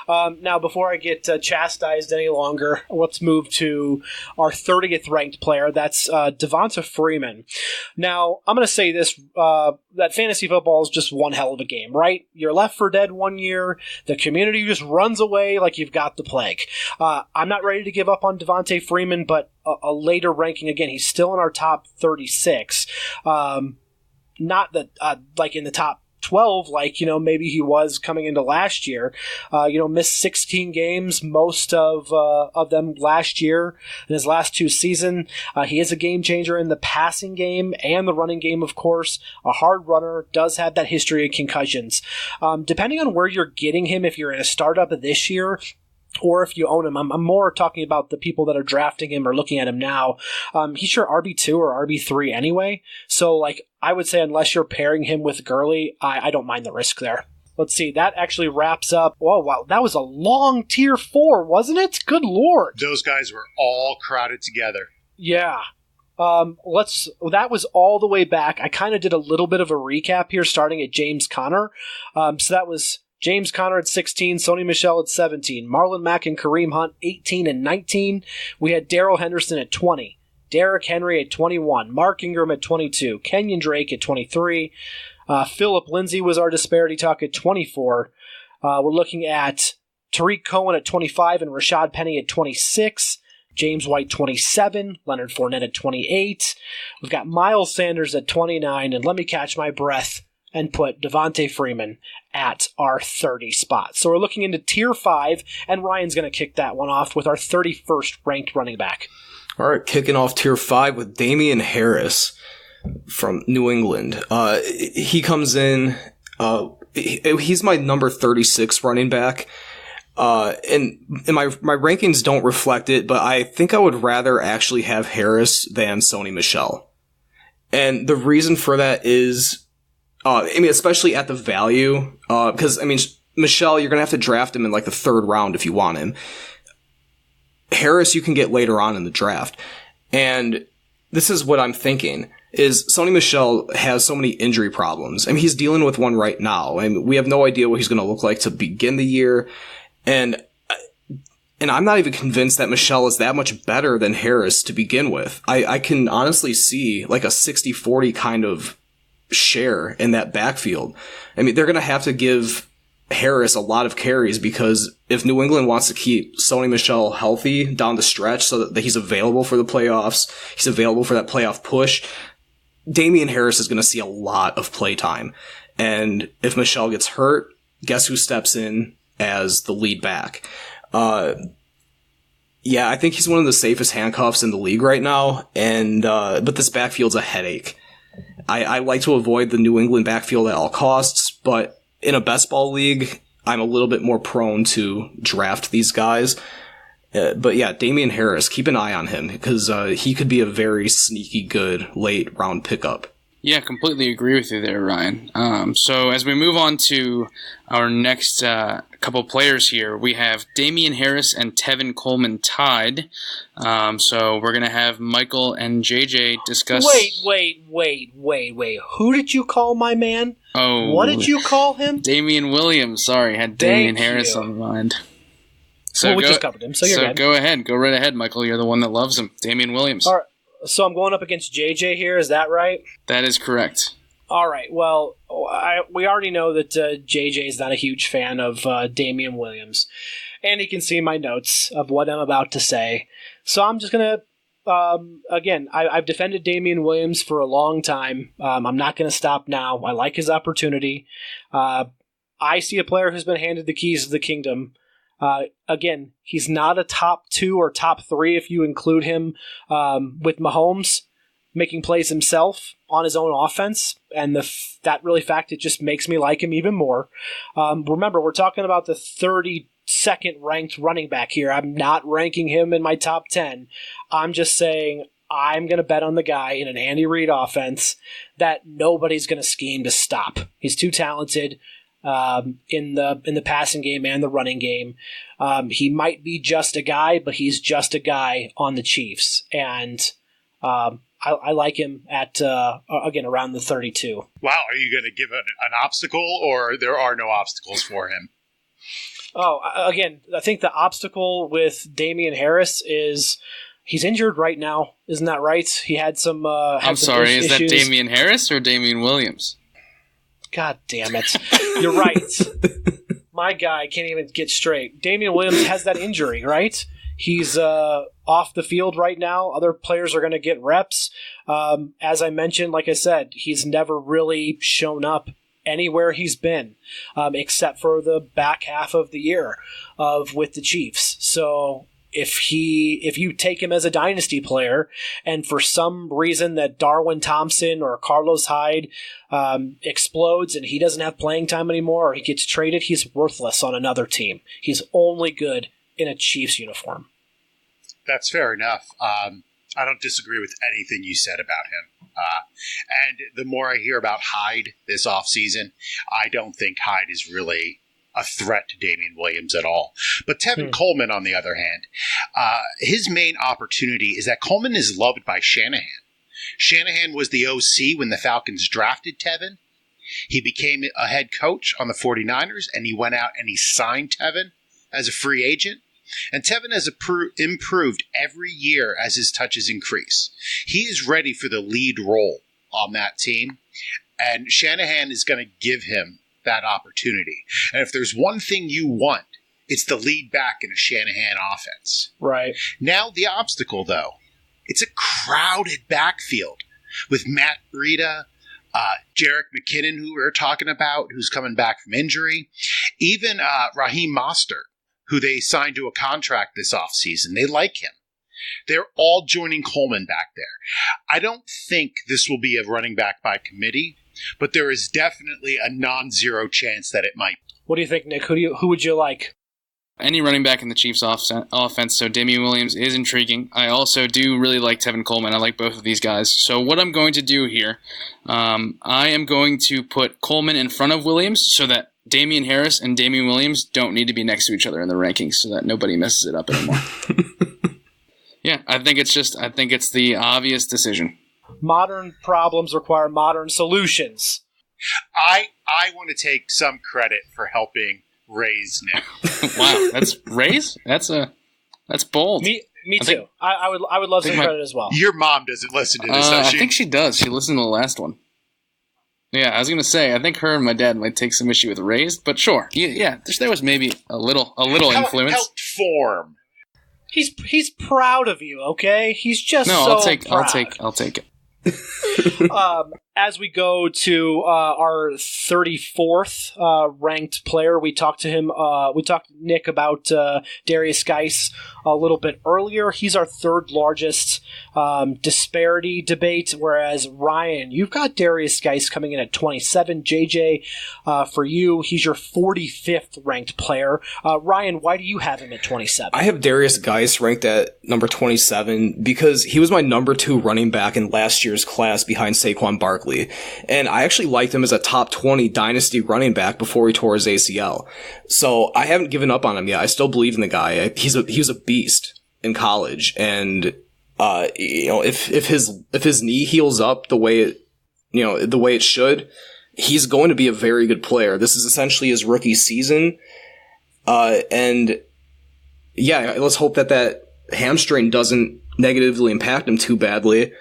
Now, before I get chastised any longer, let's move to our 30th ranked player. That's Devonta Freeman. Now, I'm going to say this, that fantasy football is just one hell of a game, right? You're left for dead one year. The community just runs away like you've got the plague. I'm not ready to give up on Devonta Freeman, but a later ranking, again, he's still in our top 36. Not that, like in the top 12, like, maybe he was coming into last year. Missed 16 games, most of them last year in his last 2 seasons. He is a game changer in the passing game and the running game, of course. A hard runner, does have that history of concussions. Depending on where you're getting him, if you're in a startup this year, or if you own him, I'm more talking about the people that are drafting him or looking at him now. He's your RB2 or RB3 anyway. So, I would say unless you're pairing him with Gurley, I don't mind the risk there. Let's see. That actually wraps up. Oh, wow. That was a long tier 4, wasn't it? Good Lord. Those guys were all crowded together. Yeah. That was all the way back. I kind of did a little bit of a recap here starting at James Conner. So that was James Conner at 16, Sony Michel at 17, Marlon Mack and Kareem Hunt 18 and 19. We had Darrell Henderson at 20, Derrick Henry at 21, Mark Ingram at 22, Kenyon Drake at 23, Phillip Lindsay was our disparity talk at 24. We're looking at Tariq Cohen at 25 and Rashad Penny at 26. James White 27, Leonard Fournette at 28. We've got Miles Sanders at 29, and let me catch my breath and put Devonta Freeman at our 30 spot. So we're looking into tier 5, and Ryan's going to kick that one off with our 31st ranked running back. All right, kicking off tier 5 with Damian Harris from New England. He comes in, he's my number 36 running back. And my rankings don't reflect it, but I think I would rather actually have Harris than Sony Michel. And the reason for that is, especially at the value, because, Michel, you're going to have to draft him in the 3rd round if you want him. Harris, you can get later on in the draft. And this is what I'm thinking, is Sony Michel has so many injury problems. He's dealing with one right now. We have no idea what he's going to look like to begin the year. And I'm not even convinced that Michel is that much better than Harris to begin with. I can honestly see a 60-40 kind of share in that backfield. They're going to have to give Harris a lot of carries because if New England wants to keep Sony Michel healthy down the stretch so that he's available for the playoffs, he's available for that playoff push, Damian Harris is going to see a lot of play time. And if Michel gets hurt, guess who steps in as the lead back? I think he's one of the safest handcuffs in the league right now. And but this backfield's a headache. I like to avoid the New England backfield at all costs, but in a best ball league, I'm a little bit more prone to draft these guys. But yeah, Damian Harris, keep an eye on him because he could be a very sneaky good late round pickup. Yeah, completely agree with you there, Ryan. So as we move on to our next couple players here, we have Damian Harris and Tevin Coleman tied. So we're going to have Michael and JJ discuss... Wait. Who did you call my man? Oh, what did you call him? Damian Williams. Sorry, had Damian Harris on mind. So we just covered him, so you're good. Go ahead. Go right ahead, Michael. You're the one that loves him. Damian Williams. All right. So I'm going up against JJ here, is that right? That is correct. All right, well, we already know that JJ is not a huge fan of Damian Williams, and he can see my notes of what I'm about to say. So I'm just going to, again, I've defended Damian Williams for a long time. I'm not going to stop now. I like his opportunity. I see a player who's been handed the keys of the kingdom. Again, he's not a top 2 or top 3 if you include him with Mahomes making plays himself on his own offense, and that really fact, it just makes me like him even more. Remember, we're talking about the 32nd ranked running back here. I'm not ranking him in my top 10. I'm just saying I'm going to bet on the guy in an Andy Reid offense that nobody's going to scheme to stop. He's too talented. In the passing game and the running game. He might be just a guy, but he's just a guy on the Chiefs. And I like him at, again, around the 32. Wow, are you going to give an obstacle, or there are no obstacles for him? Oh, again, I think the obstacle with Damian Harris is he's injured right now. Isn't that right? He had some I'm sorry, is that Damian Harris or Damian Williams? God damn it. You're right. My guy can't even get straight. Damian Williams has that injury, right? He's off the field right now. Other players are going to get reps. As I mentioned, like I said, he's never really shown up anywhere he's been, except for the back half of the year with the Chiefs. So if you take him as a dynasty player, and for some reason that Darwin Thompson or Carlos Hyde explodes and he doesn't have playing time anymore, or he gets traded, he's worthless on another team. He's only good in a Chiefs uniform. That's fair enough. I don't disagree with anything you said about him. And the more I hear about Hyde this offseason, I don't think Hyde is really a threat to Damian Williams at all. But Tevin Coleman, on the other hand, his main opportunity is that Coleman is loved by Shanahan. Shanahan was the OC when the Falcons drafted Tevin. He became a head coach on the 49ers, and he went out and he signed Tevin as a free agent. And Tevin has improved every year as his touches increase. He is ready for the lead role on that team, and Shanahan is going to give him that opportunity. And if there's one thing you want, it's the lead back in a Shanahan offense. Right. Now the obstacle, though, it's a crowded backfield with Matt Breida, Jerick McKinnon, who we were talking about, who's coming back from injury, even Raheem Mostert, who they signed to a contract this offseason. They like him. They're all joining Coleman back there. I don't think this will be a running back by committee, but there is definitely a non-zero chance that it might. What do you think, Nick? Who would you like? Any running back in the Chiefs' offense, so Damian Williams is intriguing. I also do really like Tevin Coleman. I like both of these guys. So what I'm going to do here, I am going to put Coleman in front of Williams so that Damian Harris and Damian Williams don't need to be next to each other in the rankings so that nobody messes it up anymore. Yeah, I think it's the obvious decision. Modern problems require modern solutions. I want to take some credit for helping raise Nick. Wow, that's raise? That's bold. Me too. I would love some credit as well. Your mom doesn't listen to this, does she? I think she does. She listened to the last one. Yeah, I was going to say, I think her and my dad might take some issue with raised, but sure. Yeah, there was maybe a little influence. Helped form. He's proud of you, okay? He's just proud. I'll take it. As we go to our 34th ranked player, we talked to Nick about Darius Geis a little bit earlier. He's our third largest disparity debate, whereas Ryan, you've got Darius Geis coming in at 27. JJ, for you, he's your 45th ranked player. Ryan, why do you have him at 27? I have Darius Geis ranked at number 27 because he was my number 2 running back in last year's class behind Saquon Barkley. And I actually liked him as a top 20 dynasty running back before he tore his ACL. So I haven't given up on him yet. I still believe in the guy. He was a beast in college. And, if his knee heals up the way it should, he's going to be a very good player. This is essentially his rookie season. And yeah, let's hope that hamstring doesn't negatively impact him too badly.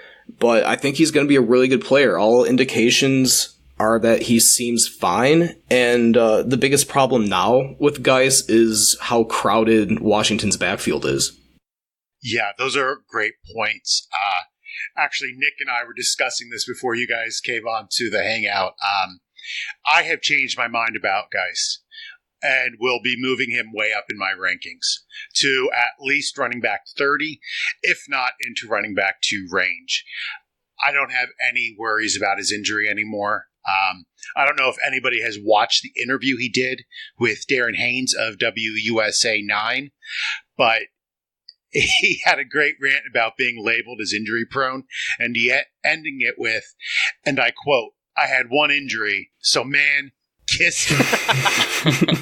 But I think he's going to be a really good player. All indications are that he seems fine. And the biggest problem now with Geis is how crowded Washington's backfield is. Yeah, those are great points. Actually, Nick and I were discussing this before you guys came on to the Hangout. I have changed my mind about Geis and will be moving him way up in my rankings to at least running back 30, if not into running back 2 range. I don't have any worries about his injury anymore. I don't know if anybody has watched the interview he did with Darren Haynes of WUSA 9, but he had a great rant about being labeled as injury prone, and yet ending it with, and I quote, "I had one injury, so man, kiss him."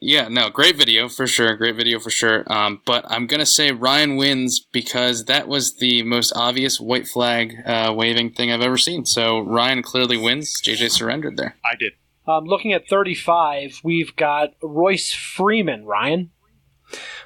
Yeah, no, great video for sure. Great video for sure. But I'm going to say Ryan wins because that was the most obvious white flag waving thing I've ever seen. So Ryan clearly wins. JJ surrendered there. I did. Looking at 35, we've got Royce Freeman, Ryan.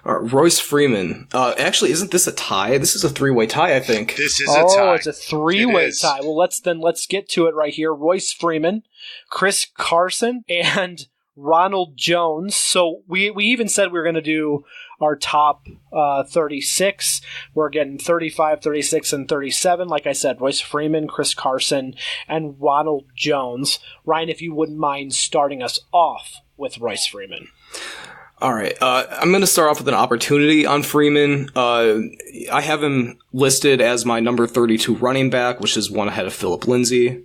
Royce Freeman. Actually, isn't this a tie? This is a three-way tie, I think. This is a tie. Oh, it's a three-way tie. Well, let's get to it right here. Royce Freeman, Chris Carson, and Ronald Jones. So we even said we were going to do our top 36. We're getting 35, 36, and 37. Like I said, Royce Freeman, Chris Carson, and Ronald Jones. Ryan, if you wouldn't mind starting us off with Royce Freeman. All right. I'm going to start off with an opportunity on Freeman. I have him listed as my number 32 running back, which is one ahead of Phillip Lindsay.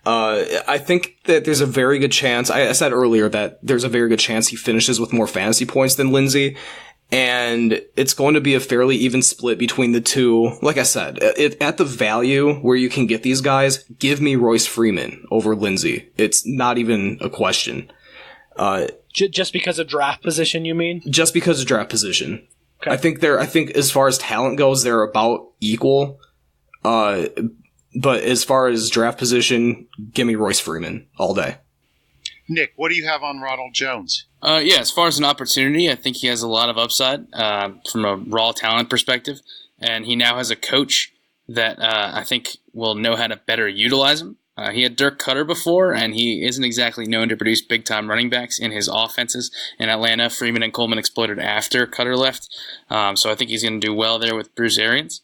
I think that there's a very good chance. I said earlier that there's a very good chance he finishes with more fantasy points than Lindsay. And it's going to be a fairly even split between the two. Like I said, at the value where you can get these guys, give me Royce Freeman over Lindsay. It's not even a question. Just because of draft position, you mean? Just because of draft position. Okay. I think as far as talent goes, they're about equal. But as far as draft position, give me Royce Freeman all day. Nick, what do you have on Ronald Jones? Yeah, as far as an opportunity, I think he has a lot of upside from a raw talent perspective. And he now has a coach that I think will know how to better utilize him. He had Dirk Cutter before, and he isn't exactly known to produce big-time running backs in his offenses. In Atlanta, Freeman and Coleman exploded after Cutter left, so I think he's going to do well there with Bruce Arians.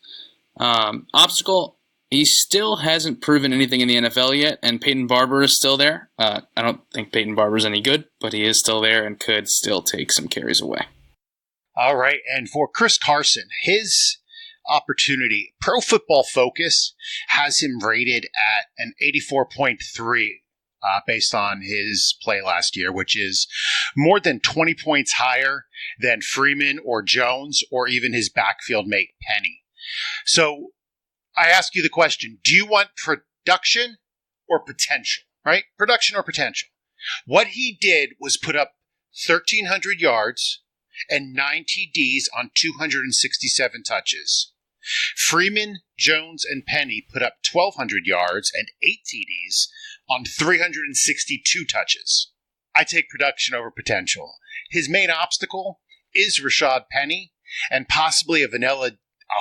Obstacle, he still hasn't proven anything in the NFL yet, and Peyton Barber is still there. I don't think Peyton Barber's any good, but he is still there and could still take some carries away. All right, and for Chris Carson, his opportunity, Pro Football Focus has him rated at an 84.3 based on his play last year, which is more than 20 points higher than Freeman or Jones or even his backfield mate Penny. So I ask you the question, do you want production or potential, right? Production or potential. What he did was put up 1,300 yards and 9 TDs on 267 touches. Freeman, Jones, and Penny put up 1,200 yards and 8 TDs on 362 touches. I take production over potential. His main obstacle is Rashad Penny and possibly a vanilla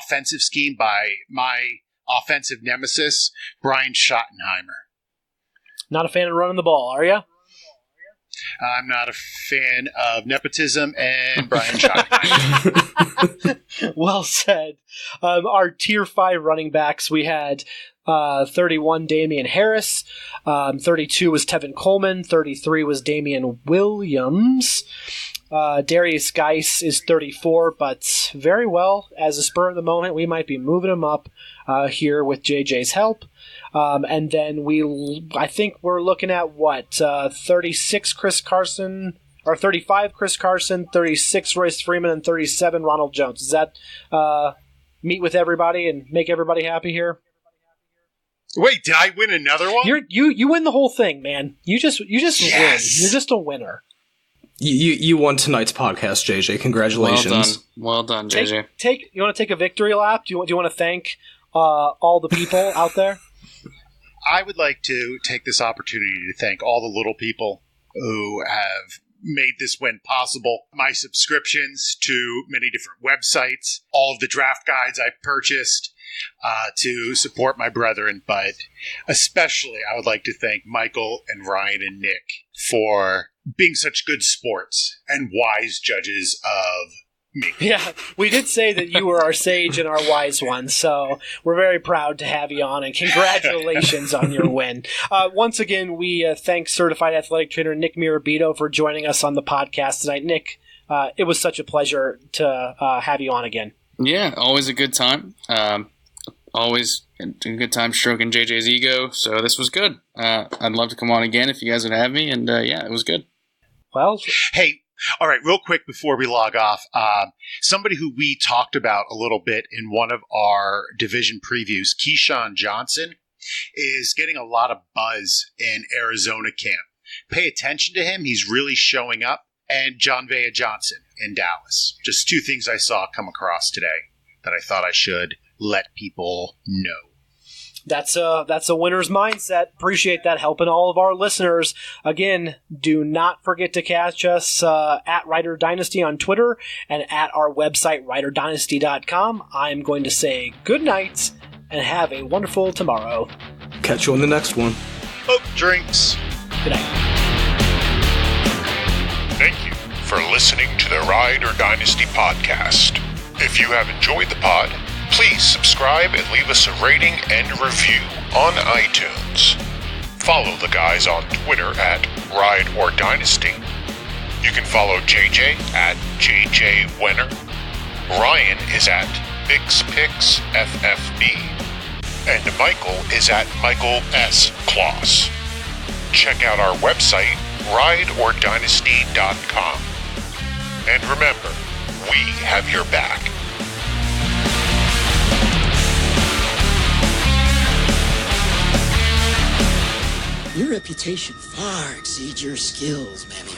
offensive scheme by my offensive nemesis, Brian Schottenheimer. Not a fan of running the ball, are you? I'm not a fan of nepotism and Brian Schottenheimer. Well said. Our Tier 5 running backs, we had 31, Damian Harris. 32 was Tevin Coleman. 33 was Damian Williams. Darius Geis is 34, but very well, as a spur of the moment, we might be moving him up here with JJ's help. And then I think we're looking at 36 Chris Carson, or 35 Chris Carson, 36 Royce Freeman, and 37 Ronald Jones. Does that meet with everybody and make everybody happy here? Wait, did I win another one? You win the whole thing, man. You just Yes. win. You're just a winner. You won tonight's podcast, JJ. Congratulations. Well done, JJ. You want to take a victory lap? Do you want to thank all the people out there? I would like to take this opportunity to thank all the little people who have made this win possible. My subscriptions to many different websites, all of the draft guides I purchased to support my brethren, but especially I would like to thank Michael and Ryan and Nick for being such good sports and wise judges of me. Yeah, we did say that you were our sage and our wise one, so we're very proud to have you on, and congratulations on your win. Once again, we thank Certified Athletic Trainer Nick Mirabito for joining us on the podcast tonight. Nick, it was such a pleasure to have you on again. Yeah, always a good time. Always a good time stroking JJ's ego, so this was good. I'd love to come on again if you guys would have me, and yeah, it was good. Well, hey, all right, real quick before we log off, somebody who we talked about a little bit in one of our division previews, Keyshawn Johnson, is getting a lot of buzz in Arizona camp. Pay attention to him. He's really showing up. and John Vea Johnson in Dallas. Just two things I saw come across today that I thought I should let people know. That's a winner's mindset. Appreciate that, helping all of our listeners. Again, do not forget to catch us at Rider Dynasty on Twitter and at our website, riderdynasty.com. I'm going to say good night and have a wonderful tomorrow. Catch you on the next one. Oh, drinks. Good night. Thank you for listening to the Ride or Dynasty podcast. If you have enjoyed the pod, please subscribe and leave us a rating and review on iTunes. Follow the guys on Twitter at Ride or Dynasty. You can follow JJ at JJ Wenner. Ryan is at BixPixFFB. And Michael is at Michael S. Kloss. Check out our website, rideordynasty.com. And remember, we have your back. Your reputation far exceeds your skills, mammy.